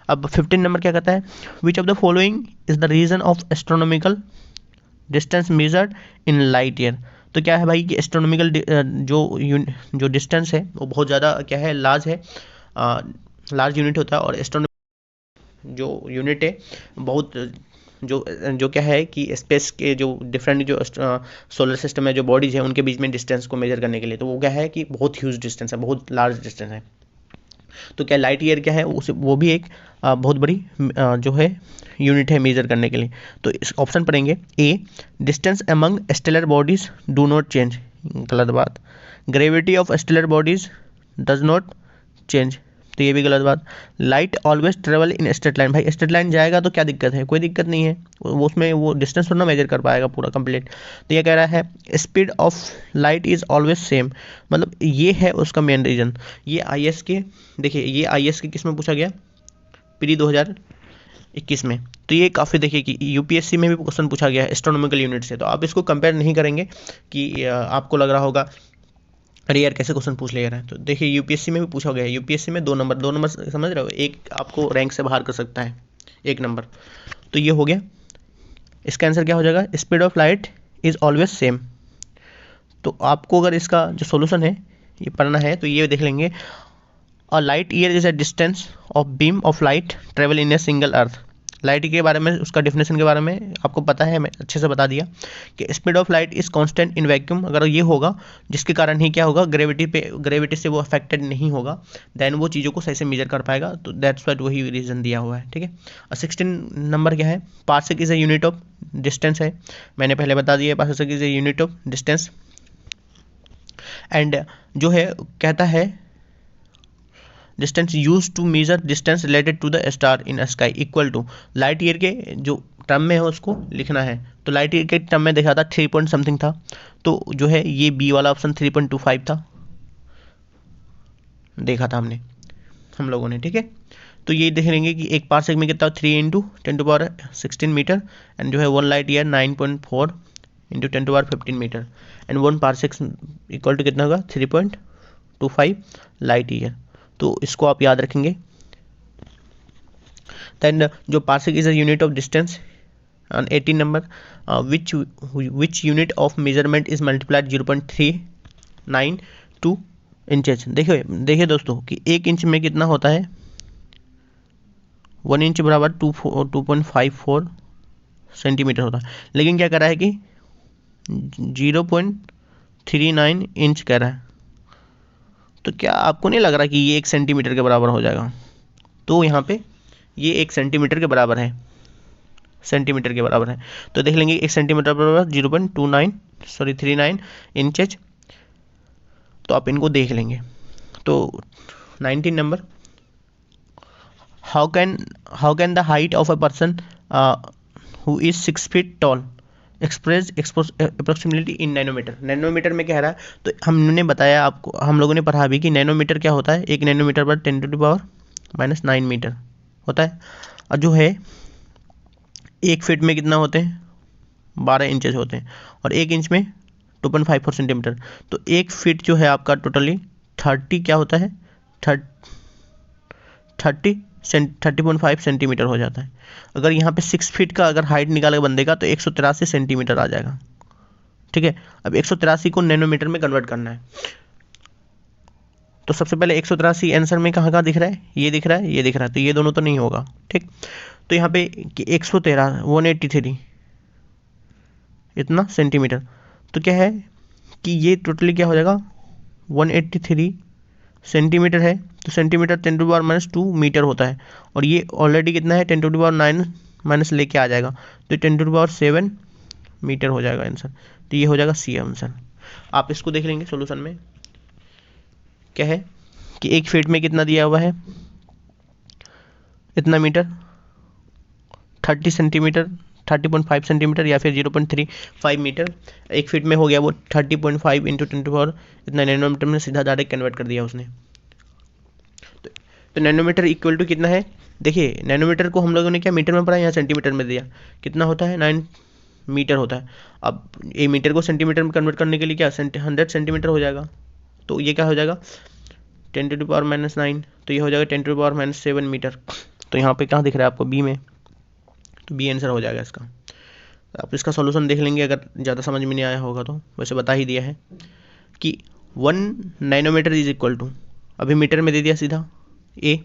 अब 15 नंबर क्या कहता है, which of the following is the reason of astronomical distance measured in light year. तो क्या है भाई कि एस्ट्रोनॉमिकल जो डिस्टेंस है वो बहुत ज़्यादा क्या है, लार्ज है, लार्ज यूनिट होता है। और एस्ट्रोनॉमिकल जो यूनिट है बहुत जो क्या है कि स्पेस के जो डिफरेंट जो सोलर सिस्टम है, जो बॉडीज है, उनके बीच में डिस्टेंस को मेजर करने के लिए, तो वो क्या है कि बहुत ह्यूज डिस्टेंस है, बहुत लार्ज डिस्टेंस है। तो क्या लाइट ईयर क्या है, वो भी एक बहुत बड़ी जो है यूनिट है मेजर करने के लिए। तो इस ऑप्शन पढ़ेंगे, A distance among stellar bodies do not change, गलत बात। Gravity of stellar bodies does not change, तो ये भी गलत बात। Light always travel in straight line, भाई स्ट्रेट लाइन जाएगा तो क्या दिक्कत है, कोई दिक्कत नहीं है, वो उसमें वो डिस्टेंस थोड़ा ना मेजर कर पाएगा पूरा कंप्लीट। तो ये कह रहा है speed of light is always same, मतलब ये है उसका मेन रीजन। ये IS के, देखिए ये IS के किस में पूछा गया, प्री 2021 में। तो ये काफ़ी देखिए कि UPSC में भी क्वेश्चन पूछा गया है एस्ट्रोनॉमिकल यूनिट से। तो आप इसको कंपेयर नहीं करेंगे कि आपको लग रहा होगा अरे यार कैसे क्वेश्चन पूछ ले रहा है। तो देखिए UPSC में भी पूछा गया है, UPSC में 2 नंबर समझ रहे हो, एक आपको रैंक से बाहर कर सकता है 1 नंबर। तो ये हो गया, इसका आंसर क्या हो जाएगा, speed of light is always same. तो आपको अगर इसका जो सोल्यूशन है ये पढ़ना है तो ये देख लेंगे, a light year is a distance of beam of light travel in a single earth. Light के बारे में, उसका डेफिनेशन के बारे में आपको पता है, मैं अच्छे से बता दिया कि speed of light is constant in vacuum. अगर ये होगा जिसके कारण ही क्या होगा, ग्रेविटी से वो अफेक्टेड नहीं होगा, देन वो चीज़ों को सही से मेजर कर पाएगा। तो दैट्स व्हाट वही रीज़न दिया हुआ है, ठीक है। 16 नंबर क्या है, parsec is a unit of distance है, मैंने पहले बता दिया, parsec is a unit of distance. And जो है कहता है distance use to measure distance related to the star in sky equal to light year के जो टर्म में है उसको लिखना है। तो लाइट ईयर के टर्म में देखा था 3 पॉइंट समथिंग था, तो जो है ये बी वाला ऑप्शन 3.25 था, देखा था हम लोगों ने, ठीक है। तो ये देख लेंगे कि एक पार्सेक में कितना 3 × 10⁻16 मीटर, एंड जो है 1 light year 9.4 × 10⁻15 metre, and 1 parsec equal to कितना होगा 3.25 लाइट ईयर। तो इसको आप याद रखेंगे। देन जो parsec is a unit of distance. 18 number, which unit of measurement is multiplied 0.392 inches. देखिए दोस्तों कि 1 इंच में कितना होता है, 1 इंच बराबर 2.54 सेंटीमीटर होता है, लेकिन क्या कह रहा है कि 0.39 इंच कह रहा है। तो क्या आपको नहीं लग रहा कि ये 1 सेंटीमीटर के बराबर हो जाएगा? तो यहाँ पे ये 1 सेंटीमीटर के बराबर है, सेंटीमीटर के बराबर है। तो देख लेंगे 1 सेंटीमीटर बराबर 0.39 इंचेज। तो आप इनको देख लेंगे। तो 19 number, how can the height of a person who is 6 feet tall express approximately in nanometre. Nanometre में कह रहा है, तो हमने बताया आपको, हम लोगों ने पढ़ा भी कि नैनोमीटर क्या होता है, 1 नैनोमीटर पर 10⁻⁹ मीटर होता है। और जो है 1 फीट में कितना होते हैं, 12 इंचेस होते हैं, और 1 इंच में 2.54 सेंटीमीटर। तो 1 फीट जो है आपका टोटली 30 क्या होता है, 30.5 सेंटीमीटर हो जाता है। अगर यहाँ पे 6 फीट का अगर हाइट निकालेगा बंदे का, तो 183 सेंटीमीटर आ जाएगा, ठीक है। अब 183 को नैनोमीटर में कन्वर्ट करना है। तो सबसे पहले 183 आंसर में कहाँ दिख रहा है, ये दिख रहा है, ये दिख रहा है, तो ये दोनों तो नहीं होगा, ठीक। तो यहाँ पे 183 इतना सेंटीमीटर, तो क्या है कि ये टोटली क्या हो जाएगा 183 सेंटीमीटर है। तो सेंटीमीटर 10⁻⁻2 मीटर होता है, और ये ऑलरेडी कितना है 10⁻⁹ लेके आ जाएगा, तो 10⁻7 मीटर हो जाएगा आंसर। तो ये हो जाएगा सी आंसर। आप इसको देख लेंगे सॉल्यूशन में, क्या है कि 1 फीट में कितना दिया हुआ है, इतना मीटर, 30 सेंटीमीटर, 30.5 सेंटीमीटर या फिर 0.35 मीटर। 1 फीट में हो गया वो 30.5 × 10⁻, इतना नैनोमीटर में सीधा डायरेक्ट कन्वर्ट कर दिया उसने। तो नैनोमीटर इक्वल टू कितना है, देखिए नैनोमीटर को हम लोगों ने क्या मीटर में पढ़ा, यहाँ सेंटीमीटर में दिया, कितना होता है 9 मीटर होता है। अब ए मीटर को सेंटीमीटर में कन्वर्ट करने के लिए क्या 100 सेंटीमीटर हो जाएगा। तो ये क्या हो जाएगा 10⁻⁹, तो ये हो जाएगा 10⁻⁷ मीटर। तो यहाँ पे कहाँ दिख रहा है आपको, बी में, तो बी आंसर हो जाएगा इसका। आप इसका सॉल्यूशन देख लेंगे अगर ज़्यादा समझ में नहीं आया होगा तो, वैसे बता ही दिया है कि 1 नैनोमीटर इज इक्वल टू, अभी मीटर में दे दिया सीधा ए,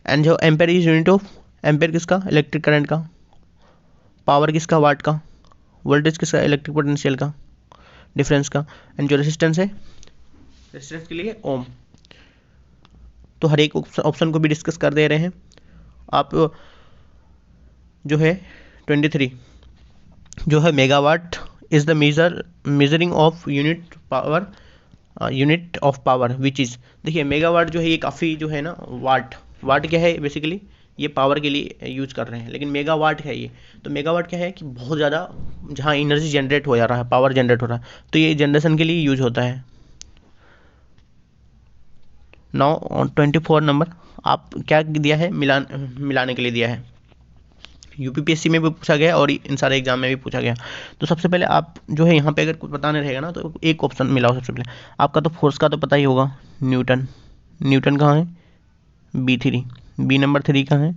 एंड जो ampere is unit of, ampere किसका, इलेक्ट्रिक करंट का, पावर किसका, वाट का, वोल्टेज किसका, इलेक्ट्रिक पोटेंशियल का, डिफरेंस का, एंड जो रेजिस्टेंस है, रेजिस्टेंस के लिए ओम। तो हर एक ऑप्शन को भी डिस्कस कर दे रहे हैं आप। जो है 23 जो है megawatt is the measuring of unit of power which is. देखिए मेगावाट जो है ये काफ़ी जो है ना, वाट क्या है बेसिकली, ये पावर के लिए यूज कर रहे हैं, लेकिन मेगावाट है ये। तो मेगावाट क्या है कि बहुत ज़्यादा जहाँ एनर्जी जनरेट हो जा रहा है, पावर जनरेट हो रहा है, तो ये जनरेशन के लिए यूज होता है। नाउ 24 नंबर, आप क्या दिया है, मिलाने के लिए दिया है। यूपीपीएससी में भी पूछा गया और इन सारे एग्जाम में भी पूछा गया। तो सबसे पहले आप जो है यहाँ पे अगर कुछ बताने रहेगा ना, तो एक ऑप्शन मिलाओ सबसे पहले। आपका तो फोर्स का तो पता ही होगा, न्यूटन कहाँ है, B3, बी नंबर 3 कहाँ है,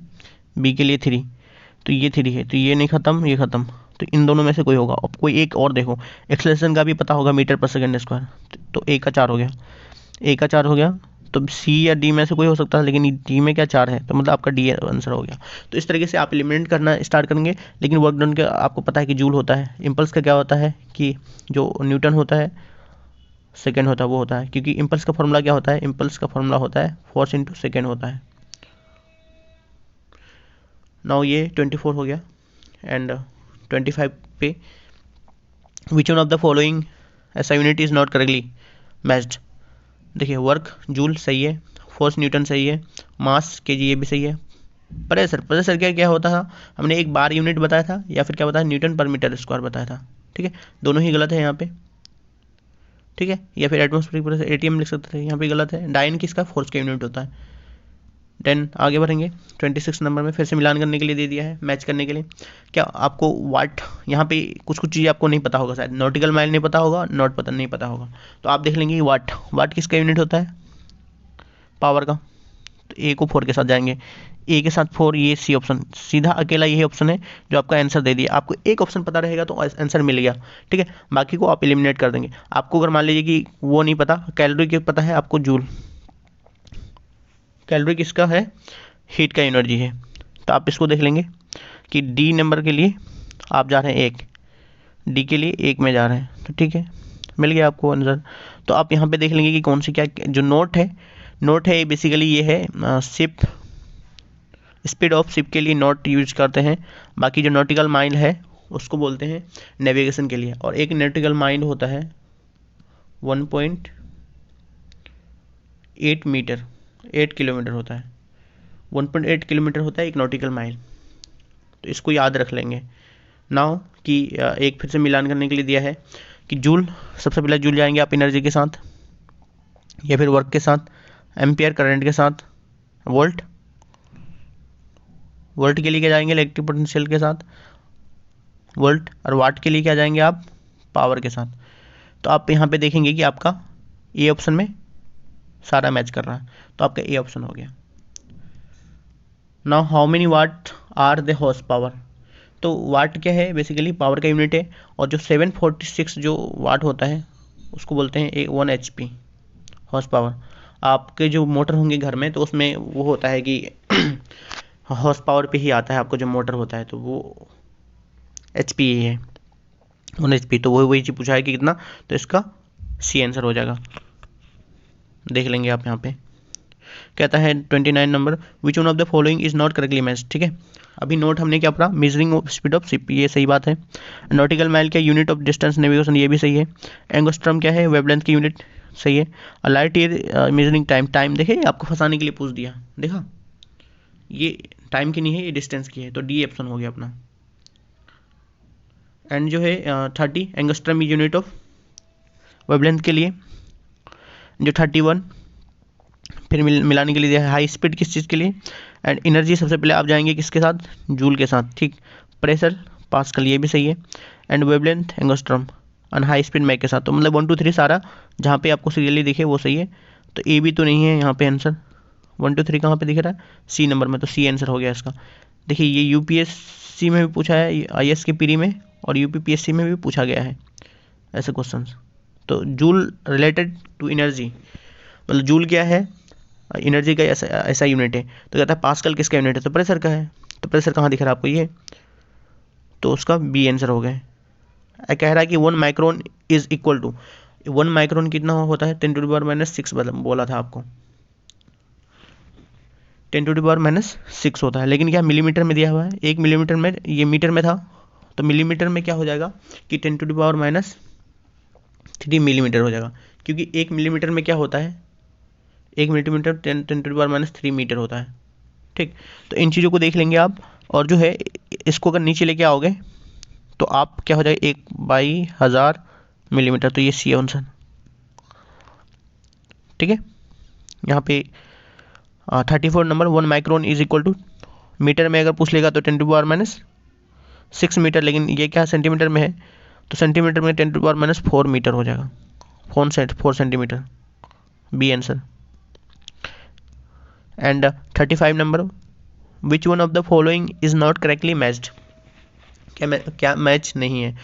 बी के लिए 3, तो ये 3 है, तो ये नहीं खत्म, ये खत्म, तो इन दोनों में से कोई होगा। अब कोई एक और देखो, एक्सेलरेशन का भी पता होगा मीटर पर सेकेंड स्क्वायर, तो A का 4 हो गया, A का 4 हो गया, तो सी या डी में से कोई हो सकता है, लेकिन डी में क्या 4 है, तो मतलब आपका डी आंसर हो गया। तो इस तरीके से आप एलिमिनेट करना स्टार्ट करेंगे। लेकिन वर्क डन का आपको पता है कि जूल होता है, इम्पल्स का क्या होता है कि जो न्यूटन होता है, सेकेंड होता है वो होता है, क्योंकि इम्पल्स का फॉर्मूला क्या होता है, इम्पल्स का फॉर्मूला होता है फोर्स इंटू सेकेंड होता है। नाउ ये 24 हो गया। एंड 25 पे which one of the following ऐसा unit is not correctly matched. देखिए वर्क जूल सही है, फोर्स न्यूटन सही है, मास केजी ये भी सही है। प्रेशर क्या क्या होता था, हमने एक बार यूनिट बताया था या फिर क्या बताया, न्यूटन पर मीटर स्क्वायर बताया था। ठीक है, दोनों ही गलत है यहाँ पे। ठीक है, या फिर एटमॉस्फेरिक प्रेशर एटीएम लिख सकते थे, यहाँ पे गलत है। डायन किसका, फोर्स का यूनिट होता है। देन आगे बढ़ेंगे 26 नंबर में, फिर से मिलान करने के लिए दे दिया है, मैच करने के लिए। क्या आपको वाट, यहाँ पे कुछ कुछ चीज़ आपको नहीं पता होगा, शायद नॉटिकल माइल नहीं पता होगा, नॉट पता नहीं पता होगा, तो आप देख लेंगे वाट किसका यूनिट होता है, पावर का। तो ए को 4 के साथ जाएंगे, ए के साथ 4, ये सी ऑप्शन, सीधा अकेला यही ऑप्शन है जो आपका आंसर दे दिया। आपको एक ऑप्शन पता रहेगा तो आंसर मिल गया। ठीक है, बाकी को आप एलिमिनेट कर देंगे। आपको अगर मान लीजिए कि वो नहीं पता, कैलोरी की पता है आपको, जूल, कैलोरी किसका है, हीट का एनर्जी है। तो आप इसको देख लेंगे कि डी नंबर के लिए आप जा रहे हैं 1, डी के लिए 1 में जा रहे हैं, तो ठीक है, मिल गया आपको आंसर। तो आप यहाँ पे देख लेंगे कि कौन सी क्या जो नोट है बेसिकली ये है शिप, स्पीड ऑफ शिप के लिए नॉट यूज करते हैं। बाकी जो नॉटिकल माइल है उसको बोलते हैं नेविगेशन के लिए, और एक नॉटिकल माइल होता है 1.8 मीटर, 8 किलोमीटर होता है, 1.8 किलोमीटर होता है एक नॉटिकल माइल। तो इसको याद रख लेंगे। नाउ कि एक फिर से मिलान करने के लिए दिया है कि जूल, सबसे पहले जूल जाएंगे आप एनर्जी के साथ या फिर वर्क के साथ, एम्पियर करंट के साथ, वोल्ट के लिए क्या जाएंगे, इलेक्ट्रिक पोटेंशियल के साथ वोल्ट, और वाट के लिए क्या जाएंगे आप, पावर के साथ। तो आप यहाँ पे देखेंगे कि आपका ए ऑप्शन में सारा मैच कर रहा है, तो आपका ए ऑप्शन हो गया। Now how many watt are the horse power. तो वाट क्या है, बेसिकली पावर का यूनिट है, और जो 746 जो वाट होता है उसको बोलते हैं 1 HP हॉर्स पावर। आपके जो मोटर होंगे घर में तो उसमें वो होता है कि हॉर्स पावर पे ही आता है आपको जो मोटर होता है, तो वो HP ही है, 1 HP। तो वही चीज़ पूछा है कि कितना, तो इसका सी आंसर हो जाएगा। देख लेंगे आप यहाँ पे, कहता है 29 number, which one of the following is not correctly matched. ठीक है, अभी नोट हमने क्या पढ़ा, measuring of speed of ship, ये सही बात है। नॉटिकल माइल क्या, यूनिट ऑफ डिस्टेंस नेविगेशन, ये भी सही है। एंगस्ट्रम क्या है, वेवलेंथ की यूनिट, सही है। लाइट ईयर मेजरिंग टाइम देखिए आपको फंसाने के लिए पूछ दिया, देखा ये टाइम की नहीं है, ये डिस्टेंस की है, तो डी ऑप्शन हो गया अपना। एंड जो है 30 एंगस्ट्रम यूनिट ऑफ वेवलेंथ के लिए, जो 31 फिर मिलाने के लिए दिया है। हाई स्पीड किस चीज़ के लिए, एंड एनर्जी सबसे पहले आप जाएंगे किसके साथ, जूल के साथ, ठीक। प्रेशर पास्कल, ये भी सही है। And wavelength angstrom, and high speed Mach के साथ। तो मतलब 1 2 3 सारा जहाँ पे आपको सीरियली दिखे वो सही है। तो ए भी तो नहीं है यहाँ पे आंसर, 1 2 3 कहाँ पे दिख रहा है, सी नंबर में, तो सी आंसर हो गया इसका। देखिए ये यूपीएससी में भी पूछा है, आईएएस के पीरी में और यूपीपीएससी में भी पूछा गया है ऐसे क्वेश्चन। तो जूल रिलेटेड टू एनर्जी, मतलब जूल क्या है, एनर्जी का ऐसा यूनिट है। तो कहता है पास्कल किसका यूनिट है, तो प्रेशर का है। तो प्रेशर कहाँ दिख रहा है आपको, ये, तो उसका बी आंसर हो गया। कह रहा है कि 1 micron is equal to, 1 micron कितना होता है, 10⁻⁻6 बोला था आपको, 10⁻⁻6 होता है। लेकिन क्या मिलीमीटर में दिया हुआ है, 1 मिलीमीटर में, ये मीटर में था, तो मिलीमीटर में क्या हो जाएगा कि 10⁻³ मिलीमीटर हो जाएगा, क्योंकि 1 मिलीमीटर में क्या होता है, 1 मिलीमीटर 10⁻³ मीटर होता है, ठीक। तो इन चीज़ों को देख लेंगे आप, और जो है इसको अगर नीचे लेके आओगे तो आप क्या हो जाएगा, 1/1000 मिलीमीटर, तो ये सी आंसर, ठीक है। यहाँ पे 34 number, 1 micron is equal to, metre में अगर पूछ लेगा तो 10⁻⁻6 मीटर, लेकिन ये क्या सेंटीमीटर में है, तो सेंटीमीटर में 10⁻⁻4 मीटर हो जाएगा, 4 centimetre, B answer. And 35 number, which one of the following is not correctly matched. क्या मैच नहीं है।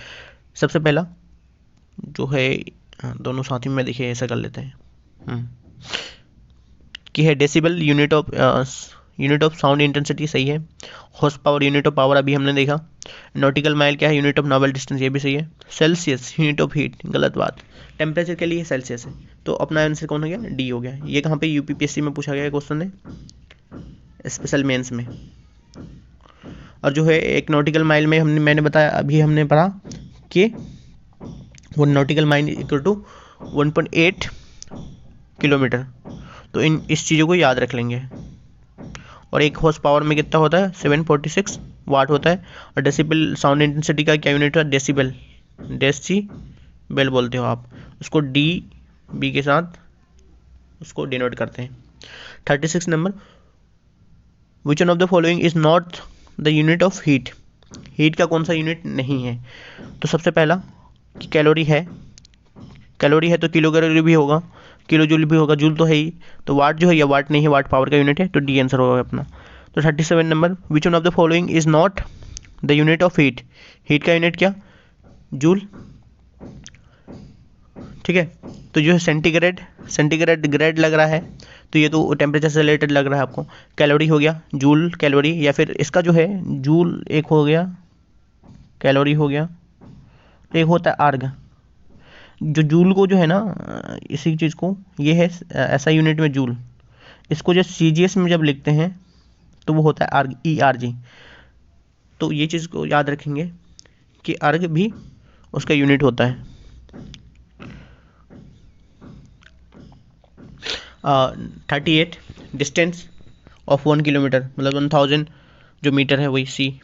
सबसे पहला जो है, दोनों साथ ही में देखिए ऐसा कर लेते हैं, की है। Decibel unit of sound intensity सही है। Horse power unit of power अभी हमने देखा। नॉटिकल माइल क्या है? यूनिट ऑफ नावल डिस्टेंस, ये भी सही है। सेल्सियस यूनिट ऑफ हीट, गलत बात, टेम्परेचर के लिए सेल्सियस है, तो अपना आंसर कौन हो गया? डी हो गया। ये कहाँ पे? यूपीपीएससी में पूछा गया क्वेश्चन है, स्पेशल मेंस में। और जो है एक नॉटिकल माइल में मैंने बताया, अभी हमने पढ़ा कि वो nautical mile equal to 1.8 kilometre. तो इस चीज़ों को याद रख लेंगे। और एक हॉर्स पावर में कितना होता है? 746 वाट होता है। और डेसिबल साउंड इंटेंसिटी का क्या यूनिट है? डेसिबल, डेसिबल बोलते हो आप उसको, डी बी के साथ उसको डिनोट करते हैं। 36 number, which one of the following is not the unit of heat? Heat का कौन सा यूनिट नहीं है? तो सबसे पहला कि कैलोरी है, कैलोरी है तो किलो कैलोरी भी होगा, किलो जूल भी होगा, जूल तो है ही। तो वाट जो है, या वाट नहीं है, वाट पावर का यूनिट है, तो डी आंसर होगा अपना। तो 37 number, which one of the following is not the unit of heat? Heat का यूनिट क्या? जूल, ठीक है। तो जो है सेंटीग्रेड, सेंटीग्रेड ग्रेड लग रहा है, तो ये तो टेम्परेचर से रिलेटेड लग रहा है आपको। कैलोरी हो गया, जूल कैलोरी, या फिर इसका जो है जूल एक हो गया, कैलोरी हो गया, एक होता है आर्ग। जो जूल को जो है ना, इसी चीज़ को, ये है ऐसा यूनिट में जूल, इसको जो सीजीएस में जब लिखते हैं तो वो होता है आर्ग, ERG। तो ये चीज़ को याद रखेंगे कि अर्ग भी उसका यूनिट होता है। 38 डिस्टेंस ऑफ 1 किलोमीटर, मतलब 1000 जो मीटर है वही सी।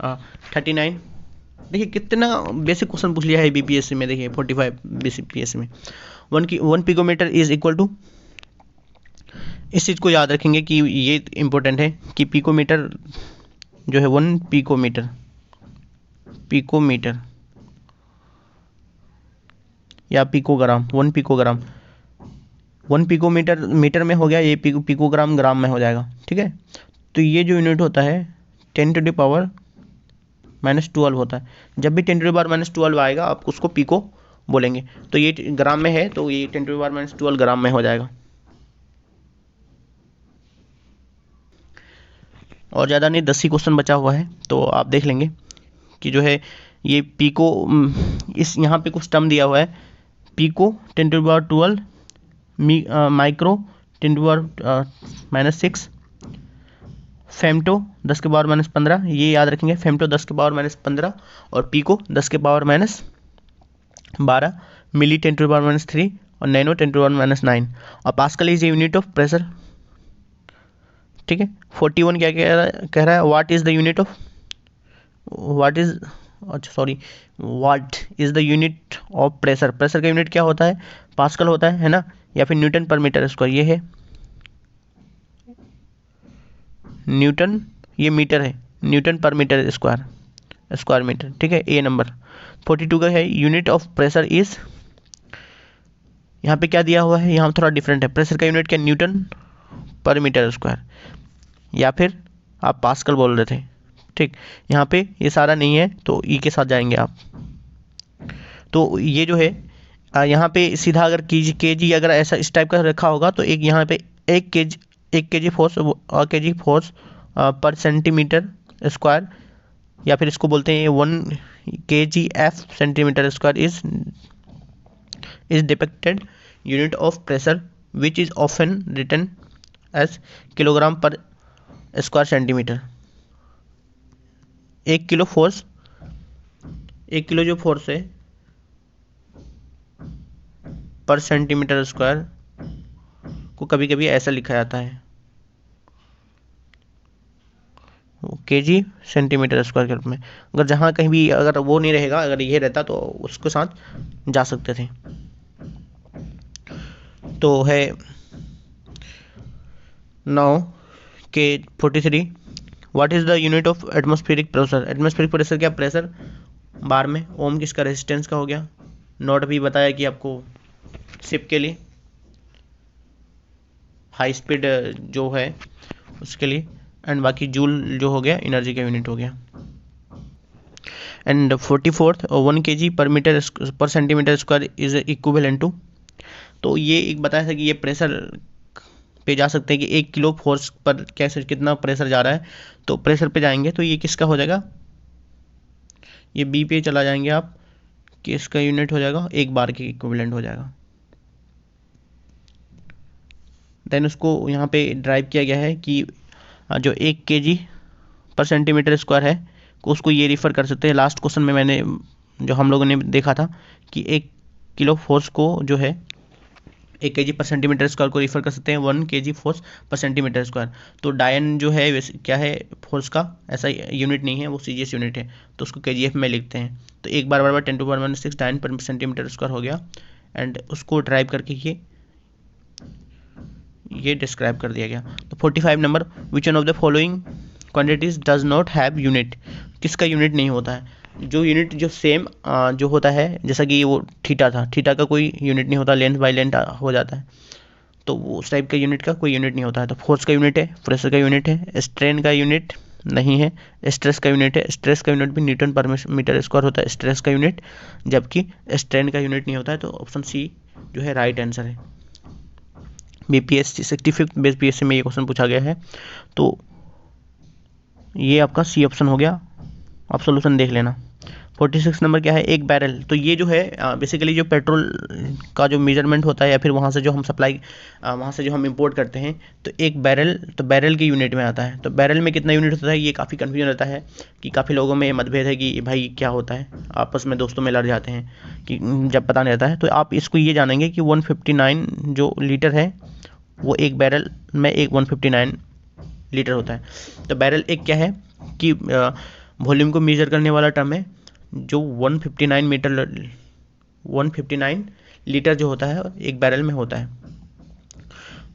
39, देखिए कितना बेसिक क्वेश्चन पूछ लिया है बीपीएससी में। देखिए 45 बीपीएससी में 1 पिकोमीटर इज इक्वल टू, इस चीज़ को याद रखेंगे कि ये इंपॉर्टेंट है कि पिकोमीटर जो है 1 पिकोमीटर, पिकोमीटर या पिकोग्राम, 1 पिकोग्राम, 1 पिकोमीटर मीटर में हो गया, ये पिकोग्राम ग्राम में हो जाएगा, ठीक है। तो ये जो यूनिट होता है 10⁻⁻12 होता है। जब भी 10⁻⁻12 आएगा आप उसको पिको बोलेंगे। तो ये ग्राम में है, तो ये 10⁻⁻12 ग्राम में हो जाएगा। और ज़्यादा नहीं, 10 ही क्वेश्चन बचा हुआ है, तो आप देख लेंगे कि जो है ये पिको, इस यहाँ पे कुछ टर्म दिया हुआ है। पिको 10⁻12, माइक्रो 10⁻⁻6, फेमटो 10⁻⁻15, ये याद रखेंगे, फेमटो 10⁻⁻15, और पिको 10⁻12, मिली 10⁻⁻3, और नैनो 10⁻⁻9, और pascal is unit of pressure, ठीक है। 41 क्या कह रहा है? What is the unit of, what is, अच्छा sorry, what is the unit of pressure? Pressure का यूनिट क्या होता है? पास्कल होता है ना, या फिर न्यूटन पर मीटर स्क्वायर, ये है न्यूटन, ये मीटर है, न्यूटन पर मीटर स्क्वायर, स्क्वायर मीटर, ठीक है। ए नंबर। 42 का है, यूनिट ऑफ प्रेशर इज, यहाँ पे क्या दिया हुआ है, यहाँ थोड़ा डिफरेंट है। प्रेशर का यूनिट क्या? न्यूटन पर मीटर स्क्वायर, या फिर आप पास्कल बोल रहे थे, ठीक। यहाँ पे ये सारा नहीं है, तो ई के साथ जाएंगे आप। तो ये जो है यहाँ पे सीधा अगर केजी अगर ऐसा इस टाइप का रखा होगा, तो एक यहाँ पे 1 KG force, KG force per centimetre square, या फिर इसको बोलते हैं 1 kgf centimetre square is depicted unit of pressure which is often written as kilogram per square centimetre. 1 kilo force, 1 kilo जो फोर्स है पर सेंटीमीटर स्क्वायर को कभी कभी ऐसा लिखा जाता है, केजी सेंटीमीटर स्क्वायर के रूप में। अगर जहाँ कहीं भी अगर वो नहीं रहेगा, अगर ये रहता तो उसके साथ जा सकते थे। तो है 9 के 43, what is the unit of atmospheric pressure? Atmospheric pressure क्या? प्रेशर बार में, ओम किसका? रेजिस्टेंस का हो गया। नॉट भी बताया कि आपको शिप के लिए, हाई स्पीड जो है उसके लिए, एंड बाकी जूल जो हो गया एनर्जी का यूनिट हो गया। And 44th 1 kg per metre per centimetre square is equivalent to, तो ये एक बताया था कि ये पे जा सकते हैं कि 1 किलो फोर्स पर कैसे कितना प्रेशर जा रहा है। तो प्रेशर पे जाएंगे तो ये किसका हो जाएगा, ये बी पे चला जाएंगे आप कि इसका यूनिट हो जाएगा 1 बार के इक्विवेलेंट हो जाएगा। देन उसको यहाँ पे ड्राइव किया गया है कि जो 1 kg पर सेंटीमीटर स्क्वायर है उसको ये रिफ़र कर सकते हैं। लास्ट क्वेश्चन में मैंने जो हम लोगों ने देखा था कि 1 किलो फोर्स को जो है 1 kg पर सेंटीमीटर स्क्वायर को रिफ़र कर सकते हैं 1 kg force per centimetre square. तो डायन जो है वैसे क्या है फोर्स का ऐसा यूनिट नहीं है, वो सीजीएस यूनिट है, तो उसको kgf में लिखते हैं। तो 1 बार बराबर 10⁻⁻⁶ डायन पर सेंटीमीटर स्क्वायर हो गया। एंड उसको ड्राइव करके ये डिस्क्राइब कर दिया गया। तो 45 number, which one of the following quantities does not have unit, किसका यूनिट नहीं होता है। जो यूनिट जो सेम जो होता है, जैसा कि वो थीटा था, थीटा का कोई यूनिट नहीं होता, लेंथ बाय लेंथ हो जाता है, तो वो उस टाइप का यूनिट का कोई यूनिट नहीं होता है। तो फोर्स का यूनिट है, प्रेशर का यूनिट है, स्ट्रेन का यूनिट नहीं है, स्ट्रेस का यूनिट है, स्ट्रेस का यूनिट भी न्यूटन पर मीटर स्क्वायर होता है स्ट्रेस का यूनिट, जबकि स्ट्रेन का यूनिट नहीं होता है। तो ऑप्शन सी जो है राइट आंसर है। बीपीएससी 65 बेस पीएससी में ये क्वेश्चन पूछा गया है, तो ये आपका सी ऑप्शन हो गया। आप सोल्यूशन देख लेना। 46 नंबर क्या है, एक बैरल। तो ये जो है बेसिकली जो पेट्रोल का जो मेजरमेंट होता है या फिर वहाँ से जो हम सप्लाई वहाँ से जो हम इंपोर्ट करते हैं, तो एक बैरल, तो बैरल के यूनिट में आता है। तो बैरल में कितना यूनिट होता है, ये काफ़ी कन्फ्यूजन रहता है कि काफ़ी लोगों में मतभेद है कि भाई क्या होता है, आपस में दोस्तों में लड़ जाते हैं कि जब पता नहीं रहता है। तो आप इसको ये जानेंगे कि 159 जो लीटर है वो एक बैरल में 159 लीटर होता है। तो बैरल एक क्या है कि वॉल्यूम को मेजर करने वाला टर्म है, जो 159 लीटर जो होता है एक बैरल में होता है।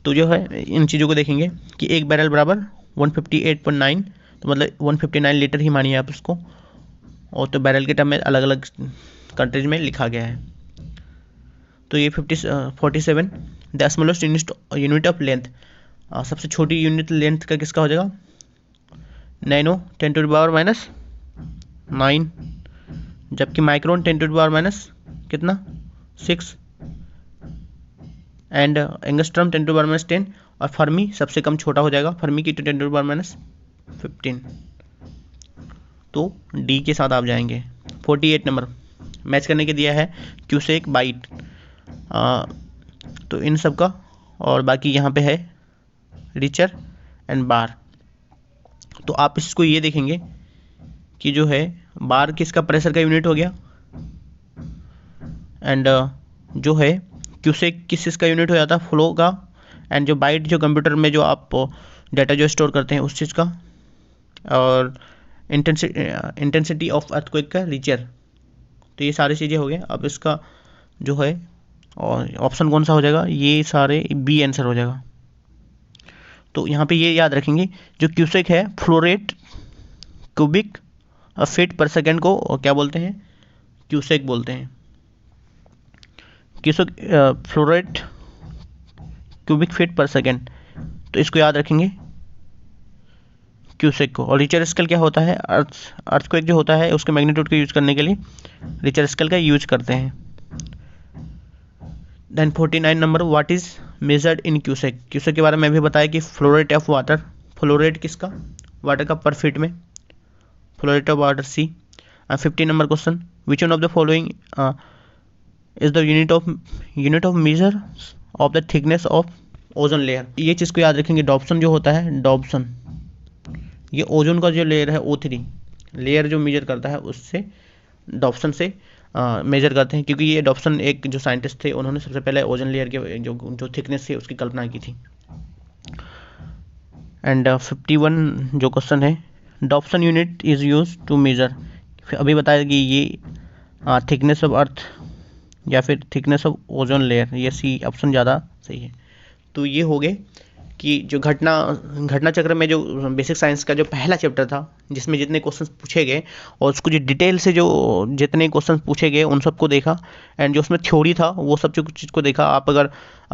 तो जो है इन चीज़ों को देखेंगे कि एक बैरल बराबर 158.9, तो मतलब 159 लीटर ही मानिए आप उसको। और तो बैरल के टर्म में अलग अलग कंट्रीज में लिखा गया है। तो ये 47 the smallest unit of length, सबसे छोटी यूनिट लेंथ का किसका हो जाएगा, नैनो 10⁻⁻⁹, जबकि माइक्रोन 10⁻⁻ कितना 6, एंड एंगस्ट्रम 10⁻⁻10, और फर्मी सबसे कम छोटा हो जाएगा, फर्मी की 10⁻⁻15। तो डी के साथ आप जाएंगे। 48 नंबर मैच करने के दिया है क्यूसेक बाइट, तो इन सब का, और बाकी यहाँ पे है रिचर एंड बार। तो आप इसको ये देखेंगे कि जो है बार किसका प्रेशर का यूनिट हो गया, एंड जो है क्यूसेक किस चीज़ का यूनिट हो जाता है, फ्लो का, एंड जो बाइट जो कंप्यूटर में जो आप डाटा जो स्टोर करते हैं उस चीज़ का, और इंटेंसिटी ऑफ अर्थक्वेक का रिचर। तो ये सारी चीज़ें हो गए। अब इसका जो है और ऑप्शन कौन सा हो जाएगा, ये सारे बी आंसर हो जाएगा। तो यहाँ पे ये याद रखेंगे जो क्यूसेक है फ्लो रेट क्यूबिक फीट पर सेकेंड को क्या बोलते हैं, क्यूसेक बोलते हैं। Cusec flow rate cubic feet पर सेकेंड, तो इसको याद रखेंगे क्यूसेक को। और रिचर स्केल क्या होता है, अर्थक्वेक जो होता है उसके मैग्नीट्यूड को यूज करने के लिए रिचर स्केल का यूज करते हैं। Then 49 number, what is measured in cusec. Cusec के बारे में भी बताया कि flow rate of water, flow rate किसका, वाटर का पर फीट में, flow rate of water C. 50 number question, which one of the following is the unit of measure of the thickness of ozone layer. ये चीज़ को याद रखेंगे, Dobson जो होता है, डॉप्सन ये ओजोन का जो लेयर है O3 लेयर जो मेजर करता है, उससे डॉप्सन से मेजर करते हैं, क्योंकि ये डॉप्सन एक जो साइंटिस्ट थे उन्होंने सबसे पहले ओजोन लेयर के जो थिकनेस थी उसकी कल्पना की थी। एंड 51 जो क्वेश्चन है, Dobson unit is use to measure, अभी बताया कि ये थिकनेस ऑफ अर्थ या फिर थिकनेस ऑफ ओजोन लेयर, ये सी ऑप्शन ज़्यादा सही है। तो ये हो गए कि जो घटना चक्र में जो बेसिक साइंस का जो पहला चैप्टर था, जिसमें जितने क्वेश्चंस पूछे गए और उसको जो डिटेल से जो जितने क्वेश्चंस पूछे गए उन सबको देखा, एंड जो उसमें थ्योरी था वो सब चीज़ को देखा। आप अगर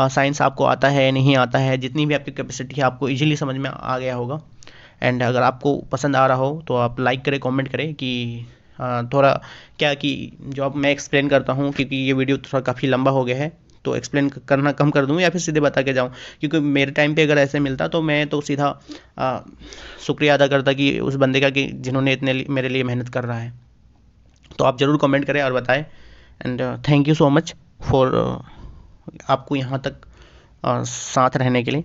साइंस आपको आता है नहीं आता है, जितनी भी आपकी कैपेसिटी है आपको इजीली समझ में आ गया होगा। एंड अगर आपको पसंद आ रहा हो तो आप लाइक करें, कमेंट करें कि थोड़ा क्या कि जो अब मैं एक्सप्लेन करता हूँ, क्योंकि ये वीडियो थोड़ा काफ़ी लंबा हो गया है, तो एक्सप्लेन करना कम कर दूँ या फिर सीधे बता के जाऊँ, क्योंकि मेरे टाइम पे अगर ऐसे मिलता तो मैं तो सीधा शुक्रिया अदा करता कि उस बंदे का कि जिन्होंने इतने मेरे लिए मेहनत कर रहा है। तो आप ज़रूर कमेंट करें और बताएं। And thank you so much for आपको यहाँ तक साथ रहने के लिए।